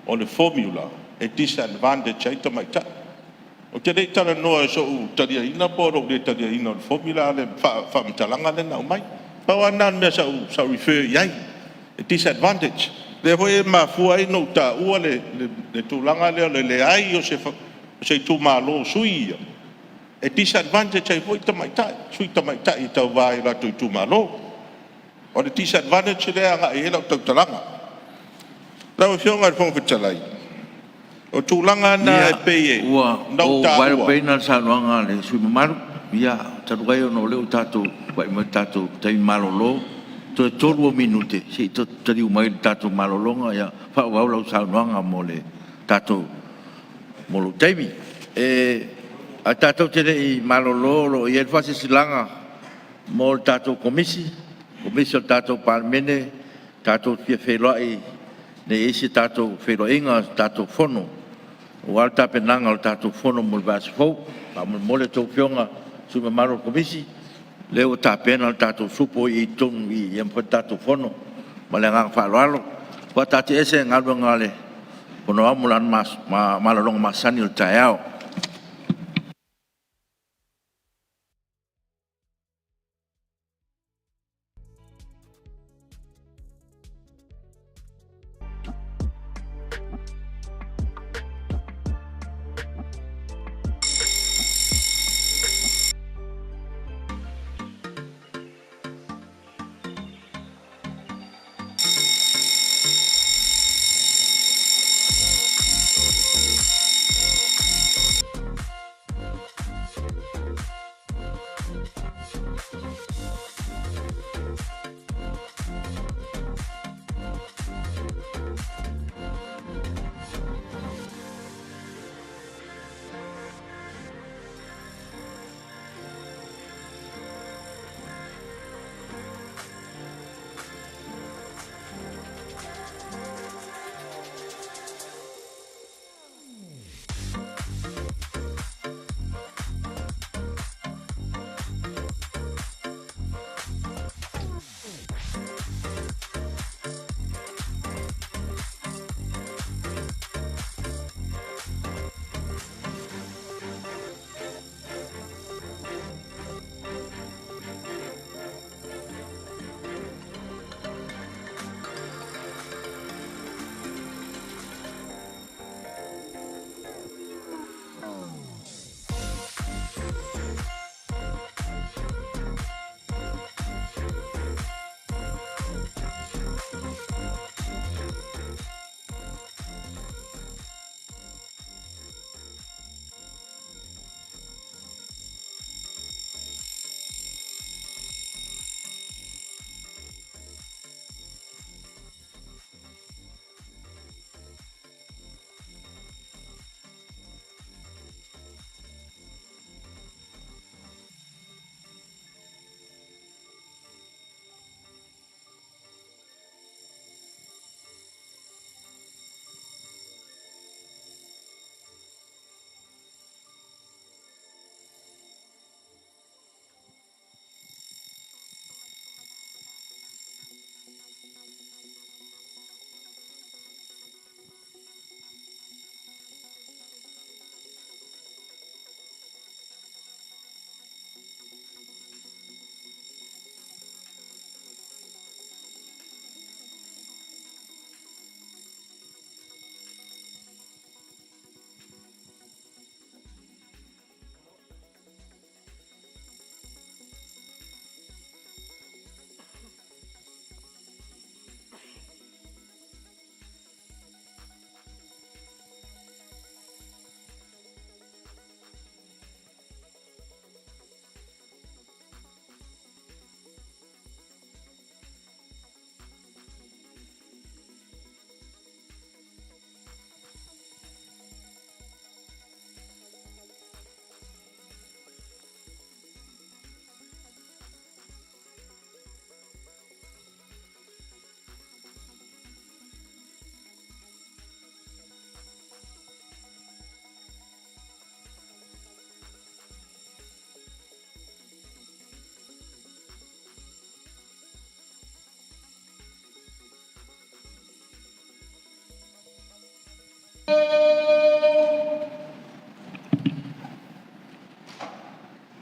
o le formula e disadvantage ai tamai ta o te rei tala noa so taria ina poro le taria ina le formula le fa mtalanga le nau mai pa wana me sa refer yai e disadvantage le foi ma fu ai no ta ua le tulanga le ai o se tu malo sui e disadvantage ai foi tamai ta sui tamai ta i tau vai la tu malo o le disadvantage le anga e la tau talanga la fionga le fong fitalai o tulanga na e peye o vai pena sa longa le sui malu ia tatu kai no le tatu vai mo tatu tai malolo to tolu minute si to tadi mai tatu malolonga ya fa wa lo sa longa mo le tatu mo lo taimi e a tatu te i malolo lo ia fa si silanga mo tatu komisi o tatu Palemene tatu Faraile ne isi tatu Faraile tatu fono o alta penanga o tatu fono mo vas fo pa mo le to fionga su me maro komisi le o ta pena o tatu supo i tong i em tatu fono ma le ngang fa lo pa tati ese ngalo ngale pono amulan mas malolong masani o tayao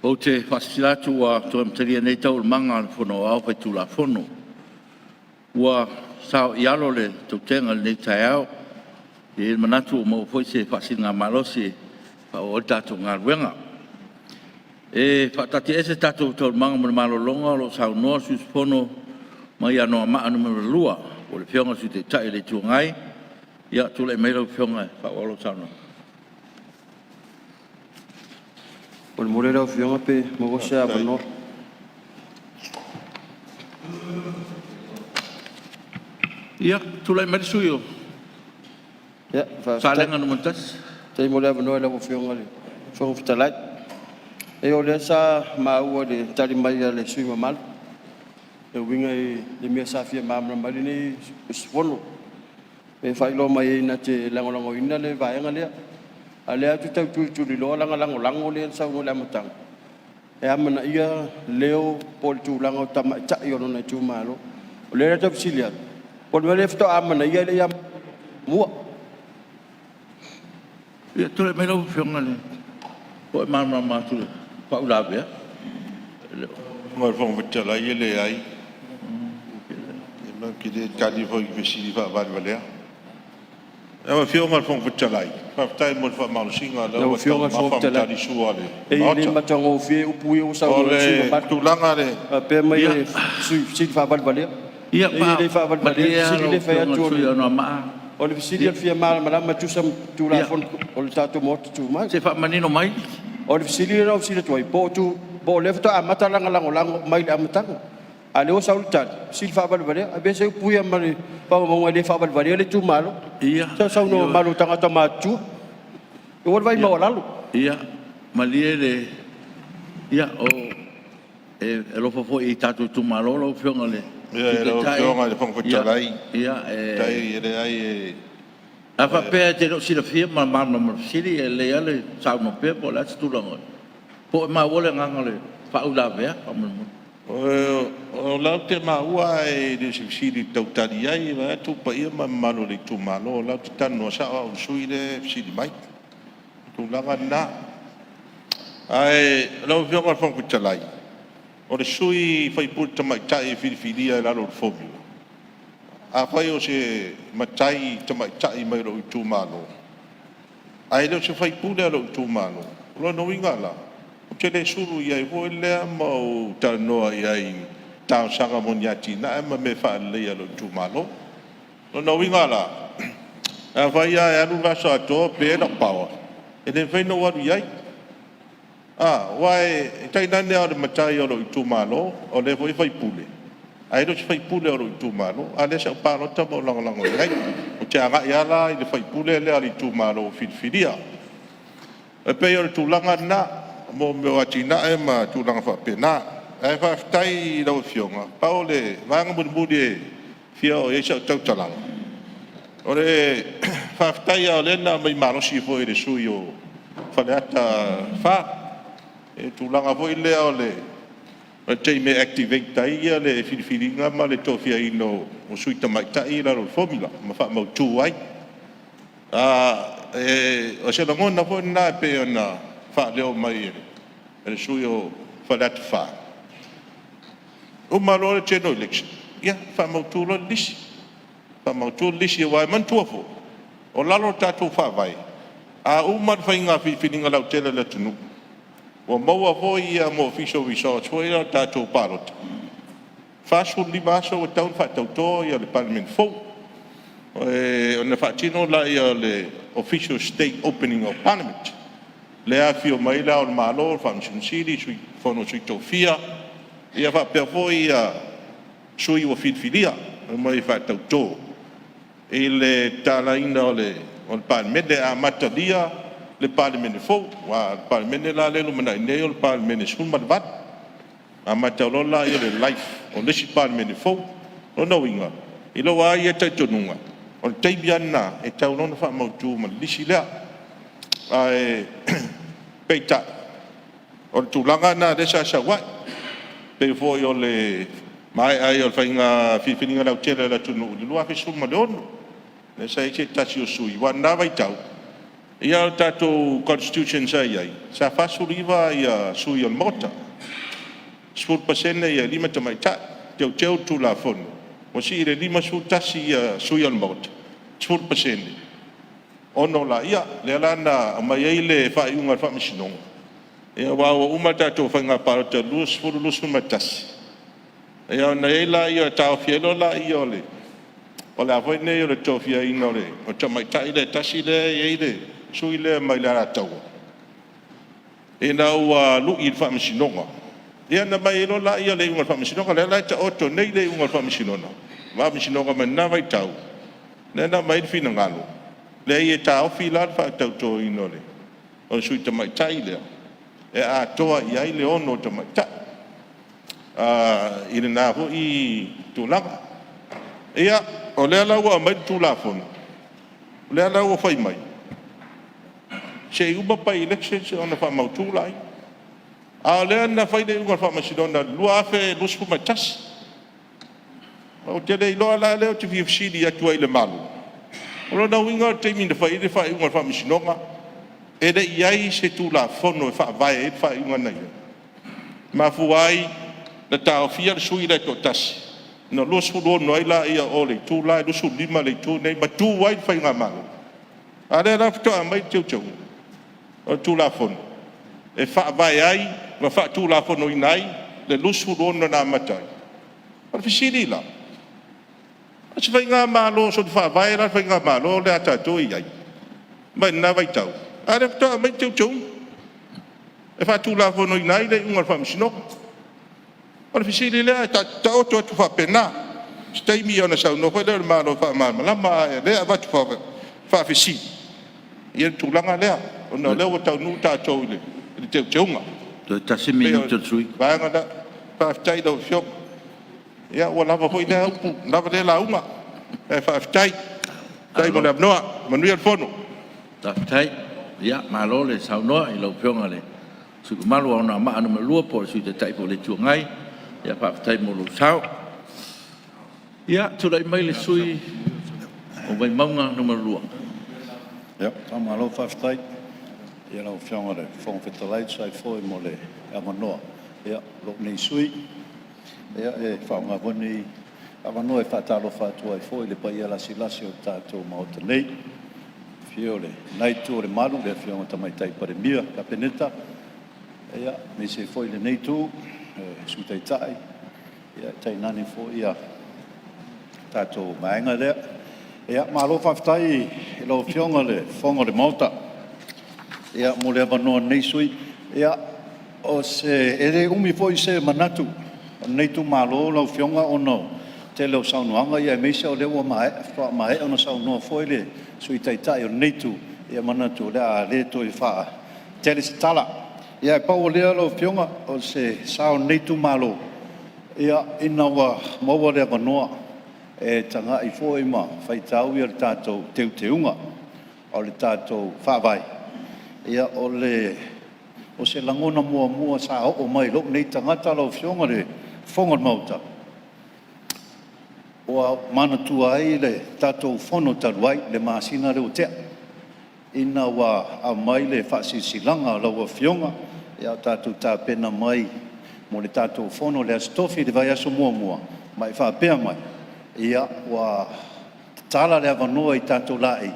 O te whasilatu a toa mteria nei tau manga whono au pai tula whono. Ua sao ialo le tau tenga nei tai au. E manatu o mau poi se whasil ngā malosi pa o tato ngā ruenga. E whatati ese tato tau manga mana malo longa lo sao noa sus whono mai anoa maa numero lua. O le whionga su te tai le tuangai. Ia tula e meirau whionga e whaolo sao noa. O le morera o whionga pe mawose a wano. Ia, tula e merisui o. Ia, Salenga no mantas. Tei morera wano e lau whionga le. Whionga fitalai. E o le sa maua le tari mai a le sui mamal. E winga i le mea safia mamra mari nei wano. E whailo mai na te langolango ina le vaenga lea. A lea tu tau tui loa lango lea sa ungo lea matanga. E amana ia leo poli tu lango tama i ono na tu malo. O lea tau pisilia. Poli wale fito amana ia le ia mua. Ia tule me lau whionga le. Po e mana mātule. Pa ula bea. Mai whong wita lai e le ai. E mau ki te kani whoi ki pesiri wha wari walea. E ma whionga whong wita lai. Whaftai mo wha mausinga lau whionga whong wita lai. E le matango fie upui o sa ua singa matu. Tulanga le. Pe mai e sui wha wari walea. Ia pa. E le wha wari walea. Sili le whai atu o. O le fisili al fia malama tusam tula fon o le tato moto tu mai. Se wha manino mai. O le fisili rau sila tuai po tu po le fto amata lango mai le amatanga. A le o saul tan sil fa bal bale a be se puia mari pa mo le fa bal bale le tu malo. Ia. Sa no malo tanga tamatu. O vai mo lalo. Ia. Malie le ia o e lo fo i tato tu malo lo whionga le. Ia lo whionga le whong wita lai. Ia e. Tai e le ai e. A fa pe te no sila fia ma sili e le ale sa no pe po la stulanga. Po ma wole nganga le fa ula vea pa mo. O lau te maua e le sili tau tari ai va tu pa ia ma malo le tu malo lau te tano sa o sui le sili mai. Tu langa na. Ai lau whionga whong wita lai. O le sui fai puta mai tai filifilia e lalo le fomi. A whai o se matai tamai tai mai ro i tū malo. Ai leo se whai pūlea ro i tū malo. Ula no inga la. O te le suru iai ho e lea mau taranoa iai tau sanga moniati na e ma me wha leia ro i tū malo. Ula no inga la. A whai ai anu rasa atoa pe e na pawa. E ne whai no waru iai. Wai tai nane au le matai ro i tū malo o le hoi whai pūlea. Ai do fai pule o tu malo ale sa paro ta mo lang ai o te anga ia la i le fai pule le ali tu malo filia e pe o tu langa na mo me o tina e ma tu langa fa pena ai fa tai do fionga paole vanga mu de fio e sa tau talang o le fa tai o le na mai malo si fo e su yo fa le ata fa e tu langa fo le o le te me activate tai ia le filifilinga ma le tofia ino o sui tamai tai la ro formula ma fa mo tu ai o se longo na fo na pe ona fa le o mai e sui o fa dat fa o ma lo te no election ia fa mo tu lo lisi fa mo tu lisi wa man tu fo o la lo ta tu fa vai o ma fa inga filifilinga la tele le tunu o maua foi ia mo official resource foi ia tatou parota. Fasu li baso o taun fa tauto ia le Palemene fo. Ona fa tino la ia le official state opening of parliament. Le afio mai la o malo fa msili sui fono sui tofia. Ia fa pe foi ia sui o filia mai fa tauto. Le talaina o le Palemene a matalia le Palemene fo wa Palemene la le lumana nei o Palemene sul malvat a matalola i le life o le Palemene fo o no inga i lo wa ia te tonunga o te biana e tau lona fa mau tu ma lisi lea ai peita o tu langa na de sa wa pe fo yo le mai ai o fainga fifininga la tele la tunu lu a fi sul malon le sai che ta si o sui wa na vai tau Ia o tātou constitution sa iai. Sa whasuriwa ia sui on mota. 10% ia 5 tamaita. Teu tu la fono. Mo si ile 5 sutasi ia sui on mota. 10%. Ono la ia le lana mai ile fa iunga fa misinonga. Ia wa uma tātou whanga parata lus matasi. Ia na ila ia tau fielo la ia ole. Ole a voine ia le tofia ina ole. O tamaita ile tasi le ia ile. Sui le mai la tau. E na ua lu i fa misinonga. Ia na mai ilo la ia le unga fa misinonga le la ta oto nei le unga fa misinonga. Ma misinonga ma na vai tau. Le na mai fina ngalo. Le ia tau fila fa tau to ina ole. O sui tamaita ile. E a toa ia ile ono tamaita. I le nā ho i tūlanga. Ia, o lea lau a mai tūlafona. O lea lau a whai mai. Se uma pai election se ona wha mau tūlai. A lea na whai le unga wha masidona lua afe luspu mai tasi. O te rei loa la leo te whiwsiri atua i le malu. O lo na winga te mina whai le whai unga wha masidonga. E re iai se tūlafono e wha vai e whai unga nei. Ma fuai na tau fia le sui le to tasi. Na losu lo noi la ia o le tū lai, losu lima le tū nei, ma tū wai whai ngā malu. A re rafto a mai teu teu. O tū la fono. E wha vai ai, ma wha tū la fono i nai, le losu lo no nā matai. Ar fisiri la. A se whai ngā malo, so te wha vai la whai ngā malo, le ata tō i ai. Mai nā vai tau. A re rafto a mai teu teu. E wha tū la fono i nai, le ungar wha msinoka. Ora fisili le ta oto atu fa pena. Stai mi ona sa no le malo fa mama la ma le ava tu fa fisi. Ia tu langa le. Ona le o ta nu ta to ile. Te teunga. To ta se mi to sui. Ba ngada fa tai do fio. Ia o lava foi le upu, lava le la uma. E fa tai. Tai mo le noa, manu ia fono. Ta tai. Ia malo le sa noa i lo pionga le. Su malo ona ma anu lua po su te tai po le tuangai. Ia whaafatai molo sao. Ia, tulai mai le sui o vai maunga numero lua. Ia, tama alo whaafatai. Ia lau whionga re whongwhetalai sai fōi mo le amanoa. Ia, lok nei sui. Ia, e whaunga wani. Amanoa e whaatalo whaatua e fōi le pai ala silasi o tātou maota nei. Whio le naitu o le malu le whionga tamaitai Palemene, ka peneta. Ia, me se fōi le neitu. Sutai tai, ia tai nani fo ia tātou maenga lea. Ia malo whaftai i lau whionga le whonga le mauta. Ia mo le avanoa nei sui. Ia o se ere umi fo i se manatu. Neitu malo lau whionga ono te leo saunuanga. Ia meise o leo mae ono saunua fo i le sui tai tai o neitu. Ia manatu lea le toi wha tele se tala. Ia e pau lea lau whionga o se sao neitu malo. Ia ina wa maua lea wanoa e tanga i fōi ma whaitau ia le tātou teunga o le tātou whawai. Ia o se langona mua sa o mai lok nei tangata lau whionga le whonga mauta. Oa manatua ai le tātou whono taruai le maasina reo tea. Ina wa a mai le whaasisilanga lau a whionga. Ia tātou tā pena mai mo le tātou whono le astofi le vai aso mua mai whapea mai. Ia wa tala le avanoa i tātou lai.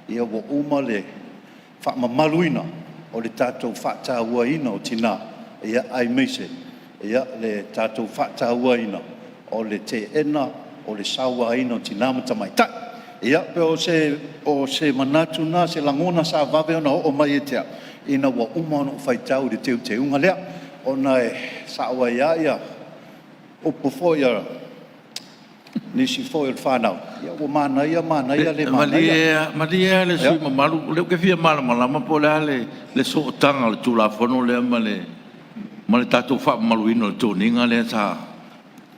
Ia wa uma le whaamamaluina o le tātou whaatauaina o tina. Ia ai meise. Ia le tātou whaatauaina o le te ena o le sauaina o tina matamaitai. Ia pe o se manatu na se langona sa vave ona o mai e tea. Ina wa umano whaitau le te unga lea. Ona e sawa ia o pofoia nisi foi il whanau. Ia o mana ia le mana ia. Malia le sui mamalu. Leo ke fia malama po le so tanga le tulafono le ma le tātou whaamaluino le tōninga le sa.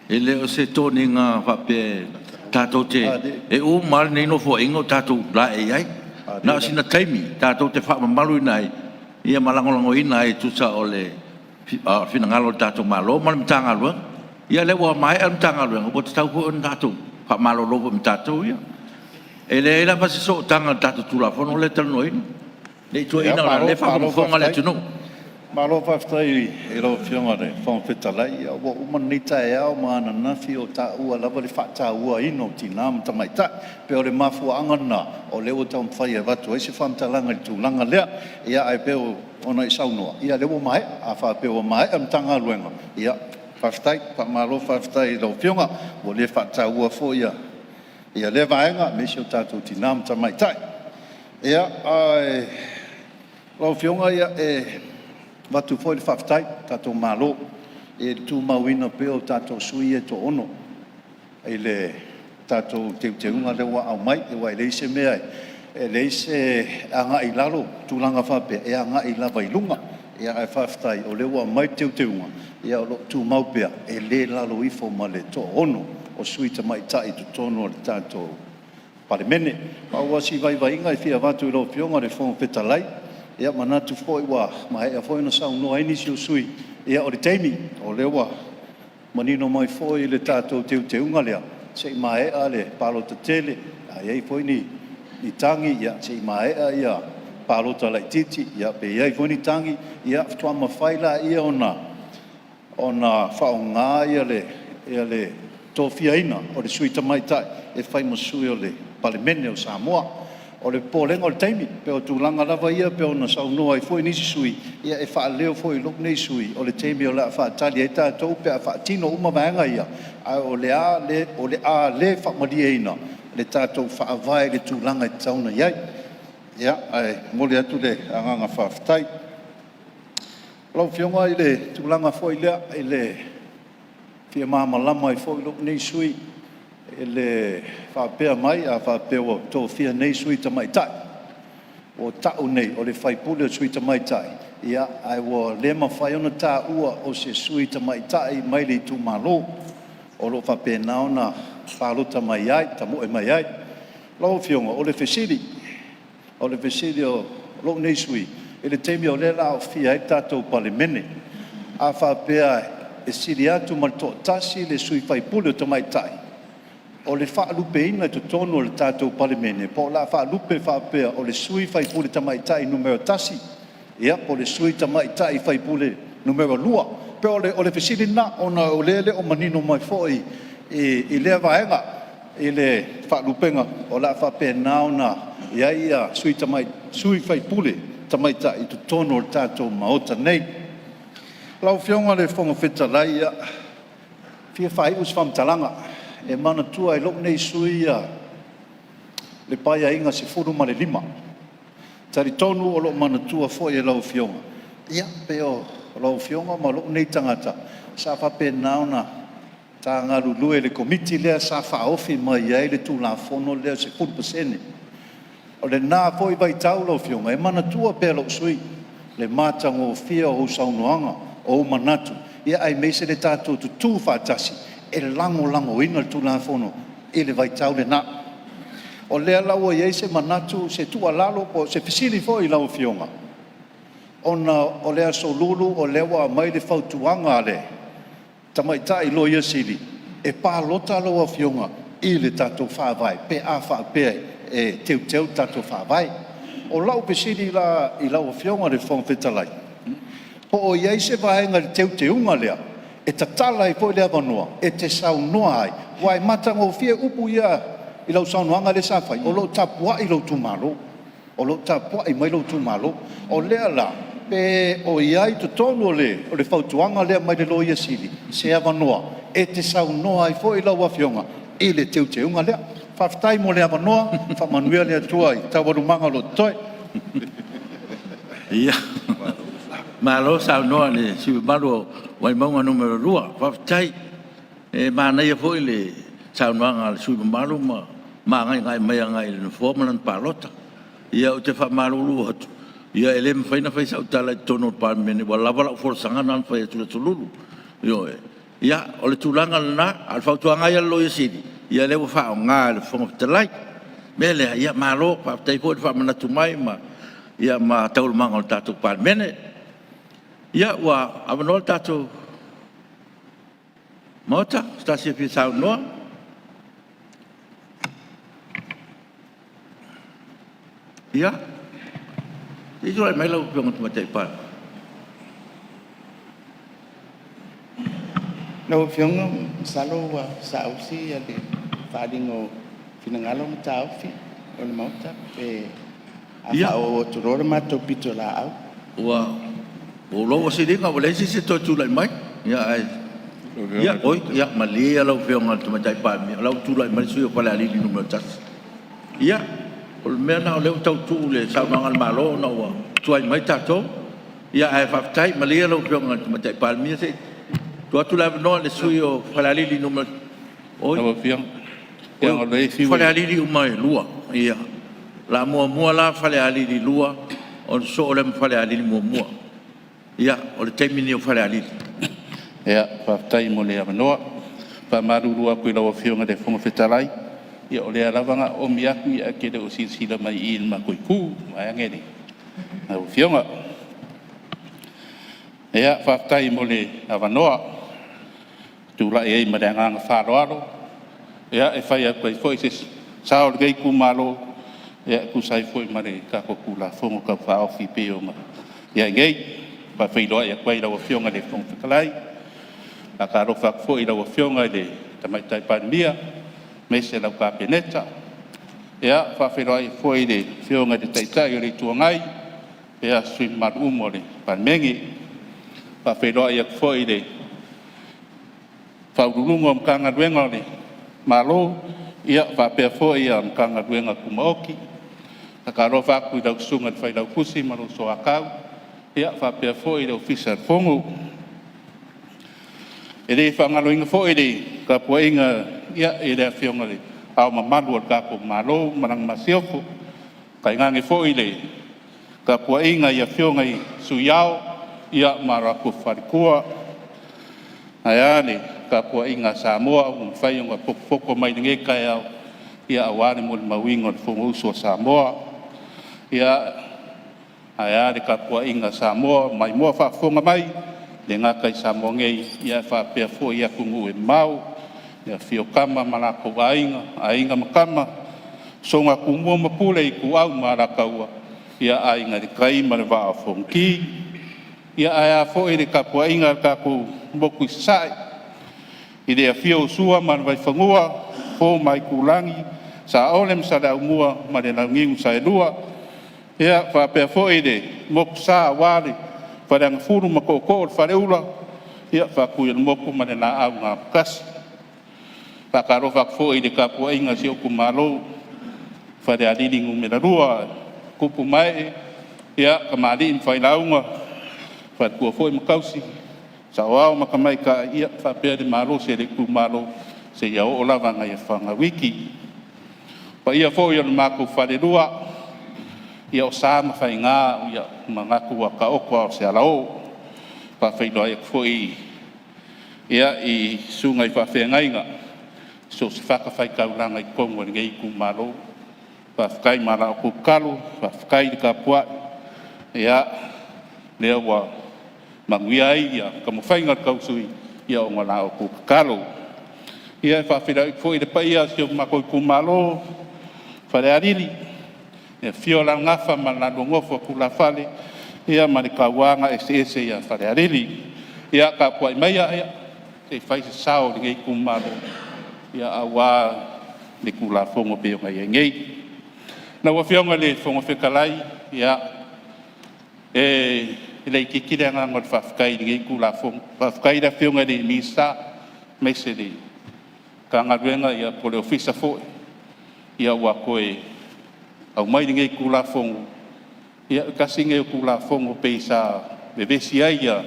E leo se tōninga whape tātou te. E o mal nei no fo ingo tātou la e ai. Na sina taimi tātou te whaamaluina ai. Ia malangolango ina e tusa o le finangalo tātou malo, ma le mtanga lua. Ia le wa mai al mtanga lua, o te tau po on tātou, wha malo lopo mtātou ia. E le la pasi so tanga tātou tulafono le talono ina. Le tu ina la le fa mo fonga le tunu. Malo whaftai e lo whionga re, whangwhetalai, a wa umanita e ao maana nafi o ta ua lava le whata ua ino tina matamaita, pe o le mafua angana o leo tau mwhai e watu, e se whamtalanga i tūlanga lea, ia ai peo ona i saunoa, ia leo mai, a wha peo mai, am tanga luenga, ia whaftai, malo whaftai e lo whionga, o le whata ua fo ia le vaenga, me se o tātou tina matamaita, ia ai, lo whionga ia watu foi le whaftai, tātou malo, e tū mauina peo tātou sui e tō ono, e le tātou teunga lewa au mai, e wai leise mea e leise anga i lalo, tūlanga whape, e anga i lava i lunga, e ai whaftai, o lewa mai teunga, e o tū maupea, e le lalo ifo ma le tō ono, o sui ta mai tai tu tono le tātou Palemene, pa wasi vai inga i fia watu i lo pionga le whonga petalai, ia manatu foi wa mai a foi no sau no ai nisi sui ia o teimi o lewa manino mai foi le tato te unga lea sei mai a le palo te tele ai foi ni tangi ia sei mai a ia palo ta lai titi ia pe ia foi ni tangi ia tua ma faila ia ona faunga ia le tofia ina o le sui tamai tai e fai mo sui o le Palemene o Samoa o le polenga o le taimi, pe o tūlanga lava ia, pe o na saunoa i fwoi nisi sui, ia e wha leo fwoi lok nei sui, o le taimi o la wha tali e tātou, pe a wha tino uma vaenga ia, o le a le wha maria ina, le tātou wha avai le tūlanga i tauna iai, ia, ai, mole atu le anganga whaftai. Lau whionga i le tūlanga fwoi lea, i le fia māmalama i fwoi lok nei sui, e le whapea mai a whapea o tō whia nei sui tamaitai. O tau nei, o le whaipule o sui tamaitai. Ia, ai wa le mawhai ona tā ua o se sui tamaitai mai le tū malo. O lo whapea naona whalota mai ai, tamu e mai ai. Lau whionga, o le whesiri. O le whesiri o lo nei sui. E le teimi o le lao whia e tātou Palemene. A whapea e siri atu mal tō tasi le sui whaipule o tamaitai. O le whaalupe ina i tono le tātou Palemene, po la whaalupe whaapea o le sui whaipule tamaitai numero tasi, ia po le sui tamaitai whaipule numero lua, pe o le whesiri na o lele o manino mai foi i lea vaenga, i le whaalupenga o la whaapea naona ia sui whaipule tamaitai i tono le tātou maota nei. Lau whionga le whonga whetalai ia, fia whai us whamtalanga, e mana tua e lok nei sui ia le paia inga se furu ma le 5. Tari tonu o lok mana tua foi e lau whionga. Ia, pe o lau whionga ma lok nei tangata. Sa whape nauna ta ngā lulue le komiti lea sa whaofi mai ai le tū la fono lea se 4%. O le nā foi vai tau lau whionga. E mana tua pe lok sui le mātango fia o saunoanga o manatu. Ia ai meise le tātou tu tū whātasi. E lango ina le tūna whono, e le vai tau le nā. O lea lau i eise manatu se tua lalo, po se fisili fo i lau whionga. O lea so lulu, o lewa mai le whautuanga le, tamaitai i loia sili, e pā lota lau a whionga, i le tātou whāwai, pe a whāpea e teu tātou whāwai. O lau pesili i lau a whionga le whongwhetalai. Po o i eise vahenga le teunga lea, e tatala i poi le avanua, e te saunoa ai, wai matango fia upu ia i lau saunoanga le sawhai, o lo Tupua i lau tūmalo, o lo Tupua i mai lau tūmalo, o lea la, pe o iai to tonu o le whautuanga lea mai le loia sili, se avanua, e te saunoa ai poi lau awhionga, i le teunga lea, whaftai mo le avanua, whamanuia le atua i tawarumanga lo toi. Ia. Malo saunoa le siwimalo wai maunga numero 2, whaftai. E mana ia foi le saunoanga le siwimalo ma ngai mai le formalan palota. Ia o te whamarulu hatu. Ia ele mwhaina whai sautala i tono Palemene, wa lawala uforsanga nan whai atula tululu. Ia, o le tūlanga lana, al whautuanga ia loia siri. Ia lewa whao ngā le whongapitalai. Mele, ia malo, whaftai foi le whamanatu mai ia ma taurumanga o tātou Palemene. Ia wa avanoa tātou mota, stasi fi saunoa. Ia. Itu lai mai lau piong tu macai pa. No fiong salo wa sa usi ya de fadingo finangalo mata ufi on mauta pe Ia. apa o turore mato pito la au Wa o lo o sidi ka boleh si to tu lai mai. Ya ai. Ya oi ya malia lau piong tu macai pa mi. Lau tu lai mai sui pa la li no matas. Ya. O mena o le tau tu le sa mangal malo no wa. Tuai mai tato. Ya ai fa tai malia lau piong tu macai pa mi se. Tua tu la no le sui o pa la li no matas. Oi. Tava fiang. Yang oleh si. Fale alili umai lua. Ia. La mua la fale alili lua. O so o le fale alili mua. Ia. O le taimini o fale alili. Ya, whaftai mo le amanoa. Whamarurua koe lawa whionga de whonga whetalai. Ia o le arawanga o miaku ia ke o sila mai i ma koe kū. Mai angere. Na o whionga. Ia, whaftai mo le amanoa. Tūla e ma le anganga whāroaro. Ia, e whai a koe fwoi se sao le gei ku malo. Ia, ku sai fwoi ma le kako kula whonga ka whaofi peo ma. Ia, ngei. Pa whailoa ia koe lawa whionga de whonga whetalai. A ka rofa fo i lawa whionga i le tamaitai Palemene, me se lau ka peneta. Ea, whawhiroa i fo i le whionga i le taitai o le tuangai, ea sui maru umo le Palemene. Whawhiroa i fo i le whaururunga mkanga ruenga le malo, ia whapea fo i a mkanga ruenga kumaoki. A ka rofa aku i lau sunga i whailau kusi maro so akau, ia whapea fo i le Fiscal fongu. E le whangalo inga fo e le ka pua inga ia e le whionga le au mamalu al kako malo marang masioko ka ingange fo e le ka pua inga ia whionga i suyao ia maraku wharikua ai le ka pua inga Samoa whai unga poko mai nge kai au ia awari mo le mawingo le whonga uso Samoa ia ai le ka pua inga Samoa mai mua whafonga mai le ngaka i Samoa ngei ia whapea fo ia kungu e mau ia whio kama malako ainga makama so ngā kumua mapule i ku au maraka ua ia ainga le kai ma le waa whonki ia aia fo i le kapua inga kako moku i sai i le whio usua ma le vai whangua fo mai kulangi sa olem sa le aumua ma le laungiu sa e lua ia whapea fo i le moku sa wale Padang furu makoko fare ula ia fakuil moku mane na au nga kas pakaro fakfo i de kapua inga si oku malo fare adili ngumela rua kupu mai ia kamali in fai launga fat ku fo makausi sa wao makamai ka ia fa pe de malo se de ku malo se ia o lava nga ia fanga wiki pa ia fo ia maku fare rua ia o sama fai ngā ia mangaku wa ka okwa o se alao pa whailoa ia kufoi ia i sunga i whawhenga inga so se whakawhai kauranga i kongo ni ngei kumaro pa whakai mara o kukalo pa whakai di ka pua ia lea wa manguia ia ka mawhainga kausui ia o ngana o kukalo ia whawhira i kufoi de pa ia si o mako i kumaro whare arili e fiola ngafa malado ngofo kula fale ia malikawanga ese ia fale arili ia ka kwa meia ia e fai se sao ngei kumalo ia awa le kula fongo pe ngai ngei na wa fionga le fongo fekalai ia e le kikira nga ngot fafkai ngei kula fongo fafkai da fionga le misa meseli ka ngawenga ia pole ofisa fo ia wa koe au mai ngei kula fongo ia kasi ngei kula fongo peisa bebesi ia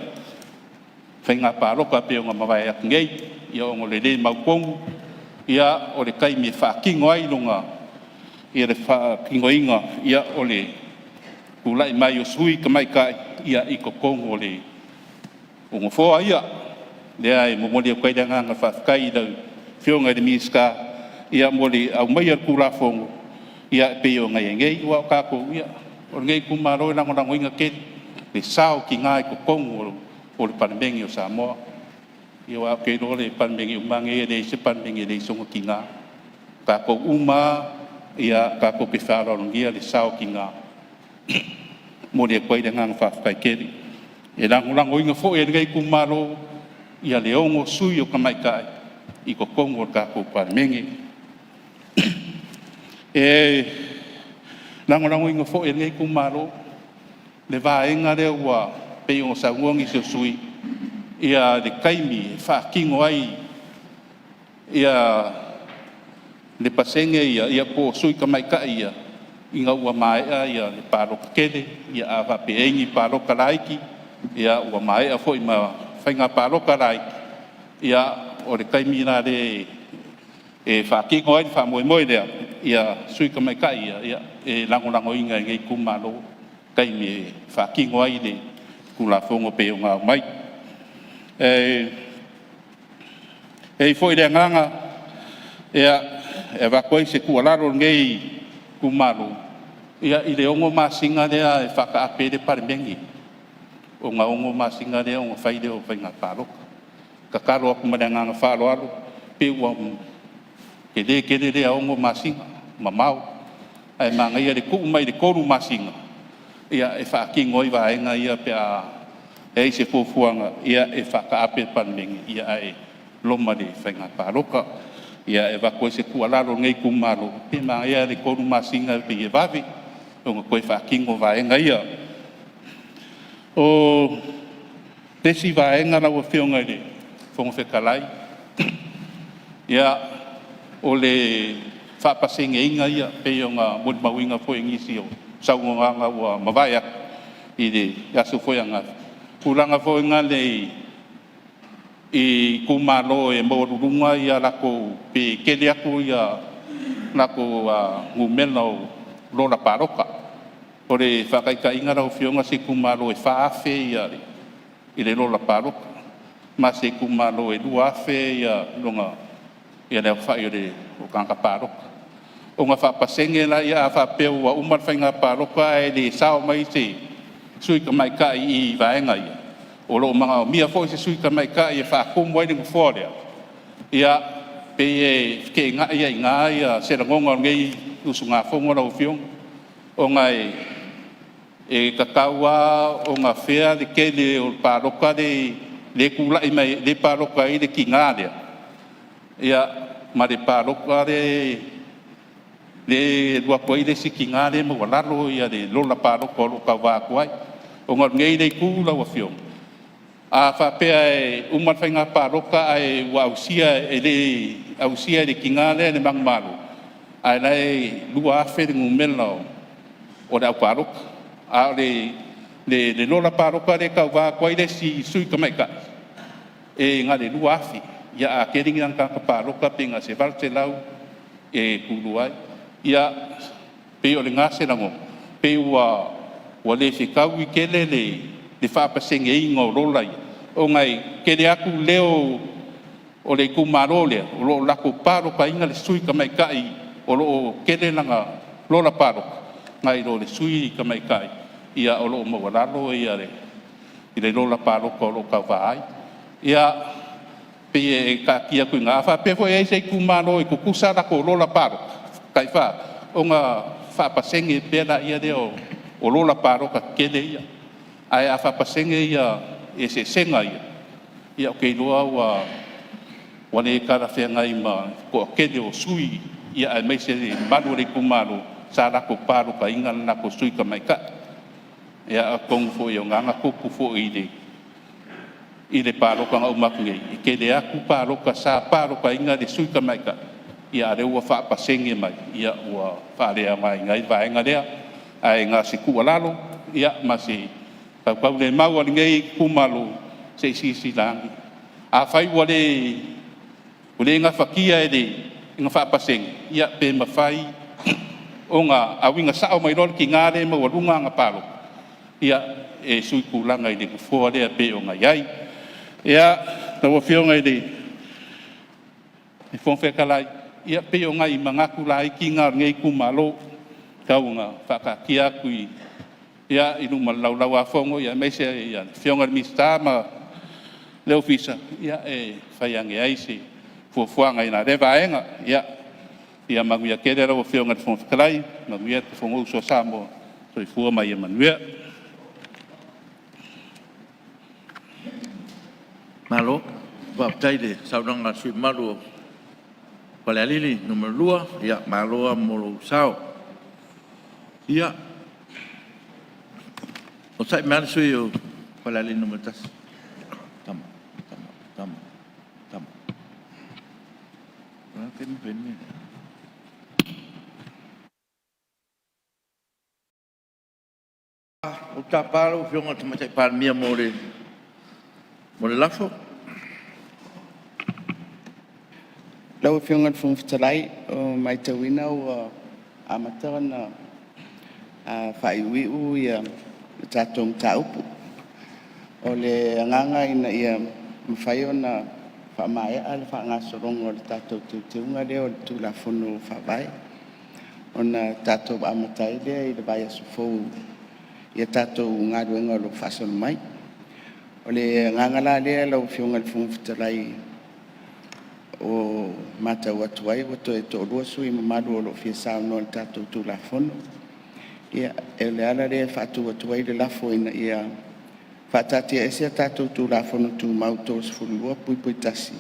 whainga paroka pe o mawai ak ngei ia o ngole le mau kongu ia o le kai me whakingo ai lunga ia le whakingo inga ia o le kulai mai o sui ka mai kai ia i ko kongo le o ngofo ia le ai mo moli o kai danga nga whafkai da fionga de miska ia moli au mai kula fongo ia pe o ngai ngei wa ka ko ia o ngai ku maro la ngona ngoinga ke le sao ki ngai ko kongo o le Palemene o Samoa ia wa ke no le Palemene o mangi le se Palemene le songo ki nga ka ko uma ia ka ko pe faro ngia le sao ki nga mo le koe le ngang whawhai keri. E lango inga fo e ngai kumaro ia le ongo sui o kamaikai i ko kongo ka ko Palemene. E lango inga fo e ngai kumaro le vaenga le ua pe o sauongi se sui ia le kaimi whakingo ai ia le pasenge ia po sui kamaikai ia inga ua maea ia le paroka kele ia awa pe engi paroka laiki ia ua maea fo ima whainga paroka laiki ia o le kaimi na le e whakingo ai whamoe lea ia sui kamaikai ia e lango inga ngai kumaro kaimi e whakingo ai le kula fongo pe o ngā mai e foi le nganga e vakoi se kualaro ngei kumaro ia i le ongo masinga lea e whakaape le Palemene o ngā ongo masinga lea o ngā whaile o whainga paroka ka karo aku mare nganga whaaloalo pe ua kele lea ongo masinga mamau ai manga ia le kuu mai le koru masinga ia e whakingo i vaenga ia pe a e se fufuanga ia e whakaape Palemene ia e loma le whainga paroka ia e wako se kualaro ngai kumaro pe ma ia le koru masinga pe e vavi o nga koe whakingo vaenga ia o tesi vaenga na ua whionga le whongo whekalai ia o le whapasenge inga ia pe o nga mawinga fo ingisi o saunganga ua mawaya i le yasu whoianga kulanga fo inga le i kumalo e morurunga ia lako pe kele aku ia lako ngumela o lola paroka o le whakaika inga rau whionga se kumalo e whaafe ia i le lola paroka ma se kumalo e luafe ia longa ia leo whai o le o kanga paroka o ngā whapasenge la ia a whapeu wa umar whainga paroka e le sao mai se sui ka mai kai i vaenga ia o lo mga o mia fo se sui ka mai kai e whakumu ai ningu fōrea ia pe e ke ngā ia i ngā ia se rangonga ngei usu ngā whonga rau whiong o ngai e kakaua o ngā whea le kele o paroka le kulai mai le paroka i le ki ngā lea ia ma le paroka le lua koe le siki ngā le ma walalo ia le lola paroka o lo ka wākuai o ngā ngei le kūla wa whiong a whapea e umar whainga paroka e wa ausia e le ausia le ki ngā le mangmaru ai lai lua afe le ngumela o le au paroka a le lola paroka le ka wākuai le si sui ka maika e ngā le lua afe ia a keringi nanga ka paroka pe ngā se valte lau e kuluai ia pe o le ngase lango pe ua le whikau i kele le whapasenge inga o rola ia o ngai kele aku leo o le kumaro lea o lo lako paroka inga le sui ka maikai o lo kele langa lola paroka ngai lo le sui ka maikai ia o lo mawalalo ia i le lola paroka o lo ka vai ia pe e ka kia kui ngā whape fo e se kumaro i kukusa lako lola paroka kai wha o ngā whapasenge pēra ia leo o lola paroka kele ia ai a whapasenge ia e se senga ia o kei loa wa ne kara whenga i ma ko kele o sui ia ai meise le manu le kumaro sa lako paroka inga lako sui ka maika ia a kongu fo i o nganga kuku fo i le paroka ngā umaku ngei i kele aku paroka sa paroka inga le sui ka maika ia re ua whaapasenge mai ia ua whaarea mai ngai vaenga rea ai ngā se kualalo ia ma se pau le mau ali ngei kumalo se isi langi a whai ua le ngā whakia e le ngā whaapasenge ia pe ma whai o ngā awinga sao mai rol ki ngā re ma warunga ngā paro ia e sui kulanga i le kufua rea pe o ngā iai ia tawa whionga i le whongwhekalai ia pe o ngai mangaku lai ki ngā ngei kumalo kau ngā whakakia kui ia inu malau a whongo ia meise ia whionga mista ma leo fisa ia e whaiange aise fuafuanga ina rewa enga ia manguia kere rau whionga whongwhekalai manguia te whongo usua Samoa so i fua mai e manuia malo wa taide saunanga sui malu Palemene numero 2 ia malo mo sao ia o sai mer sui o Palemene numero 3 tama pen o taparo fionga tama sai Palemene mo le lafo lau whiongan fung fitalai o mai tawina o amatana whaiwi u ia tātong taupu. O le anganga ina ia mwhai o na whamaya ala whangasorongo o le tātou tiunga leo le tūlafono whawai. O na tātou amatai lea i le vai asufou ia tātou ngaruenga o lo whasono mai. O le anganga la lea lau whiongan fung fitalai o matau atuai o to e to lua sui mamadu o lo fia sao no le tātou tūlafono. Ia e le ala rea whātu atuai le lafo ina ia whātatia ese a tātou tūlafono tū mauto sifurulua pui pui tasi.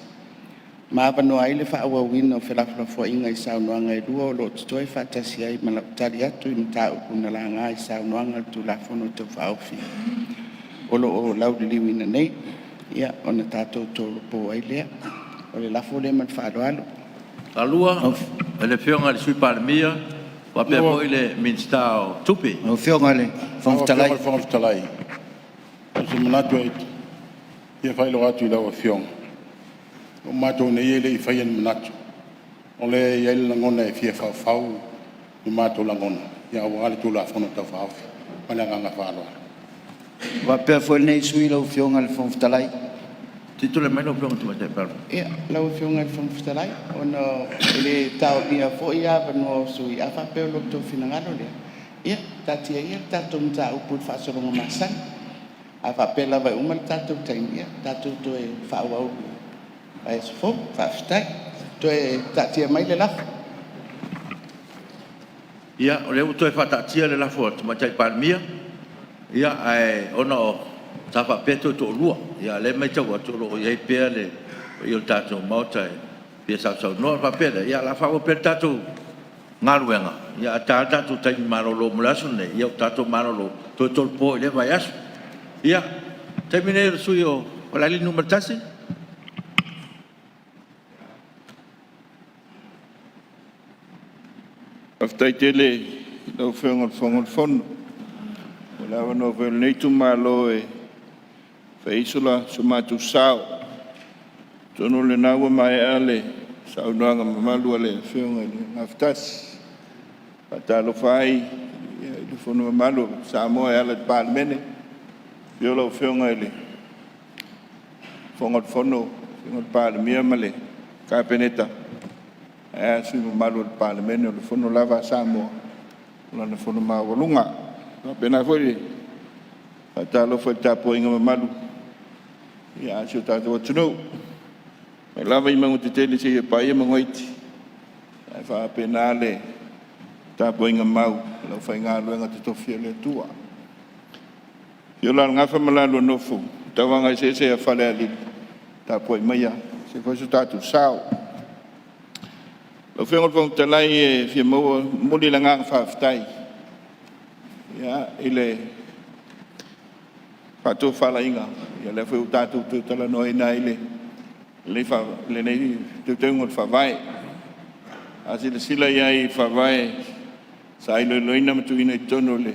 Māwa no ai le whaawa wina o whelaflafo inga i sao noanga e lua o lo tutoi whātasi ai malautari atu ina tāu kuna la ngā i sao noanga le tūlafono te whaofi. O lo o lauriliu ina nei, ia o na tātou tōlo po ai lea. O le lafo le man whaaloalo. Alua, le fionga le sui Palemene, wa pe foi le minstao tupi. O fionga le whangtalai. Whangtalai. O se manatu e ia whailo atu i lawa fionga. O mato ne ia le i whaian manatu. O le ia le langona e fia whau i mato langona. Ia o ale tula whono tau whauwhi. Pana nganga whaaloalo. Wa pe foi nei sui lau fionga le whangtalai. Titule mai no fionga tuma te paro. Ia, lau whionga le whamfitalai. O no le tau pia fo ia no sui a whapeo lo tō whinangalo lea. Ia, tatia ia tātou mta upu whasoronga masang. A whapea lawa umal tātou taimi ia. Tātou to e whaau au. A e sofo, whawhitai. To e tatia mai le lafu. Ia, o le uto e whatatia le lafo tuma te Palemene. Ia, ai ono ta fa peto to lua ya le mai tau to lo ye pe le yo tato mota pe sa no fa pe ya la fa o pe tato ngaruenga ya tato tai marolo mulasune ya tato marolo to po le vayas ya termine suyo la li numero tasi Aftai tele lo fongol fondo la no vel nei tu malo e Faisula sumatu sao. Tono le nawa mai ale sao noanga mamalu ale fionga le naftas. Patalo fai le fono mamalu Samoa ale Palemene. Fiola fionga ele. Fonga fono fionga Palemene male kapeneta. Su mamalu Palemene le fono lava Samoa. La le fono mawalunga. Pena foi patalo foi tapo inga mamalu. Ya, si tātou atunu. Me lava i mangu te tele se e pai e mangoiti. Ai whapena le tāpo inga mau. Lau whai ngā luenga te tofia le Atua. Fiola ngā whamalalo nofu. Tawanga i se a whale ali. Tāpo i maia. Se koe su tātou sao. Lau whengot wang talai e fia maua muli la ngā whawhitai. Ya, ile Pato fala inga, ia le foi o tātou te tala noi nai le nei te tengo fa vai. Asi le sila ia I fa vai. Sai le loina matu ina tono le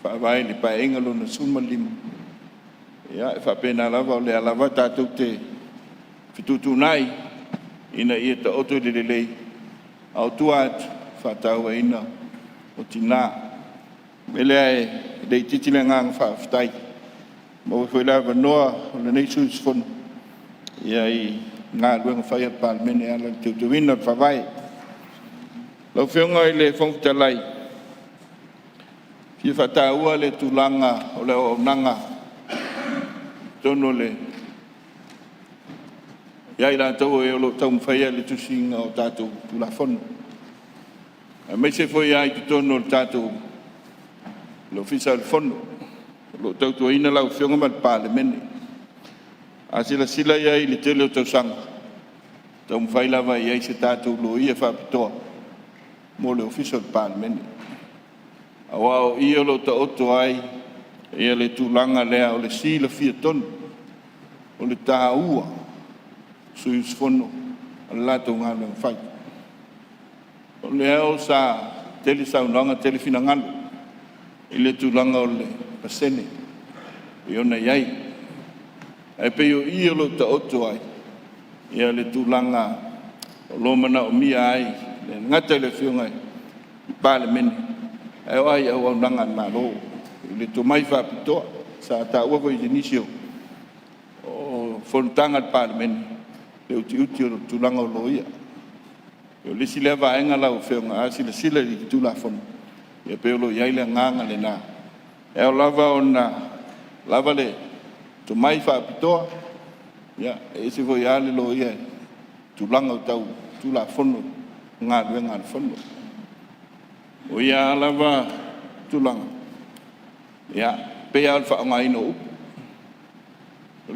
fa vai le pa engalo na suma lim. Ia fa pena lava le lava tātou te fitutu nai ina ia te oto le lei. Au tuat fa tau ina o tina. Mele ai dei titile ngang fa ftai. Mo foi lá noa le nei sus fon ia I ngā luenga whai a Palemene ala te tuina fa vai lau whionga I le whongtalai fia whataua le tūlanga o le o nanga tono le ia I rātou e o lo tau mwhaia le tusinga o tātou tūlafono a me se foi ai te tono le tātou lo Fiscal fono lo tau tua ina lau whionga mat Palemene. A sila ia i le tele o tausanga. Tau mwhai lava i ai se tātou lo ia whapitoa. Mo le official Palemene. A wao i o lo ta oto ai. Ia le tūlanga lea o le sila fia tonu. O le tā ua. Sui usfono. A le lato ngā le mwhai. O le au sa tele saunanga tele fina ngalo. I le tūlanga o le pasene. I ona iai. E peo i o lo ta oto ai. Ia le tūlanga o lo mana o mia ai. Le ngata le whiungai. Palemene. E o ai au nanga malo. Le to mai whapitoa. Sa ta ua ko i jenisio. O whontanga Palemene. Le uti o tūlanga o lo ia. Yo lisi le vaenga la o whiunga. A sila i tūla whono. Ia peo lo iai le nganga le nā. E o lava o nā. Lava le. To mai whapitoa. Ya, ese foi ale lo ia. Tūlanga o tau, tūla whono, ngā ruenga al whono. O ia lava tūlanga. Ya, pea al whaonga ino upu.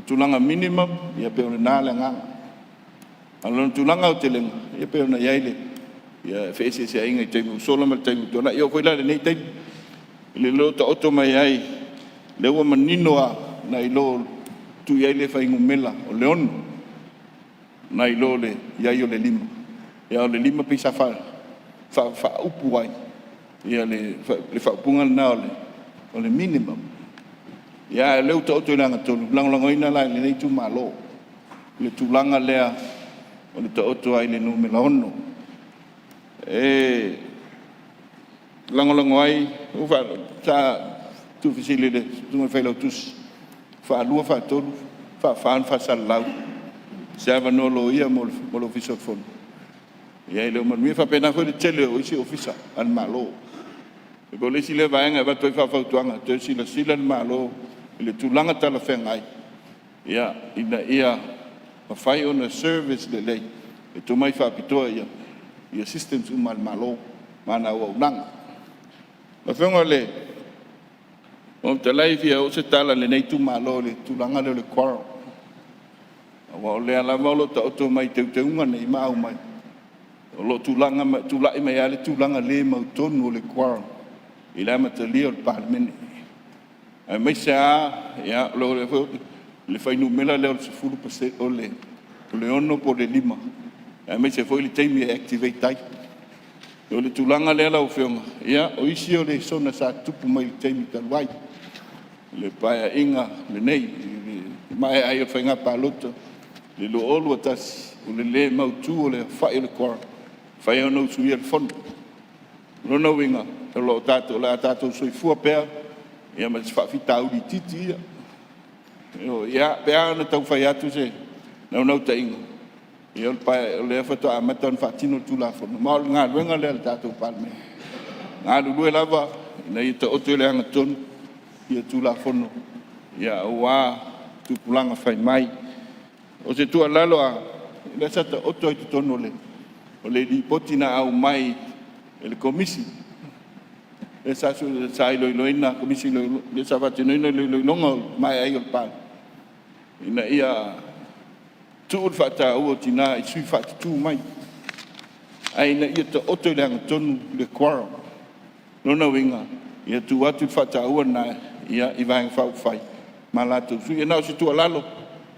Tūlanga minimum, ia peo le nāle nganga. Alon tūlanga o te lenga, ia peo na iaile. Ia whese se ainga i teimu, solama teimu tōna. Ia koe lale nei teimu. Le lo ta oto mai ai, le ua maninoa na i lo tu iai le whaingu mela o le ono. Na i lo le iai o le lima. Ia o le lima pisa wha upu ai. Ia le whaupunga na o le minimum. Ia leu ta oto ilanga tonu. Langolango ina lai le nei tu malo. Le tūlanga lea o le ta oto ai le numela ono. Langolango ai, ufa sa tu fisile le tunga whailau tusi. Whaalua whaatolu, whaafaan whaasalau. Seava no lo ia mo lo ofisa fono. Ia leo manui whapena koe le tele o isi ofisa an malo. E ko le sile vaenga e watoi whawhautuanga, te sila malo, le tūlanga tala whengai. Ia, ina ia, mawhai ona service le lei. E to mai whapitoa ia systems umal malo, mana ua unanga. Ma whenga le, o te laifia o se tala le nei tu malo le tūlanga le quarrel. Awa o le alama o lo ta oto mai teunga nei mau mai. O lo tūlai mai ale tūlanga le mautonu o le quarrel. I la matalia o le Palemene. Ai mai se a, ia, lo le whainu mela leo se furu pase o le ono po le lima. Ai mai se foi le teimi e activate tai. O le tūlanga le ala o whionga. Ia, o isi o le sona sa tupu mai le teimi taluai. Le paia inga, le nei, mai ai o whainga pālota, le lo olu atasi, o le mautu o le whai o le kora, whai o nau sui al fondo. Rona winga, o lo tātou, la tātou soi fua pēr, ia ma se whawhita uri titi ia. Ia, pēr na tau whai atu se, nau ta inga. Ia o le paia, o le awhatoa amata on whatino tūla fondo. Maol ngā luenga le al tātou Palemene. Ngā lulue lava, ina i ta oto le anga tonu, ia tūla fono, ia ua tūpulanga whai mai. O se tua lalo a, ila sata oto i tutono o le ripoti na au mai, e le komisi. E sasu sa iloiloina, komisi le sa vatinoina iloilonga mai ai o le pāle. Ina ia tuul whata ua tina i sui whata tū mai. Aina ia ta oto i le anga tonu le quarrel. Nona winga, ia tu atu whata ua na ia i vaeng whau whai. Ma lātou sui. E nao si tua lalo.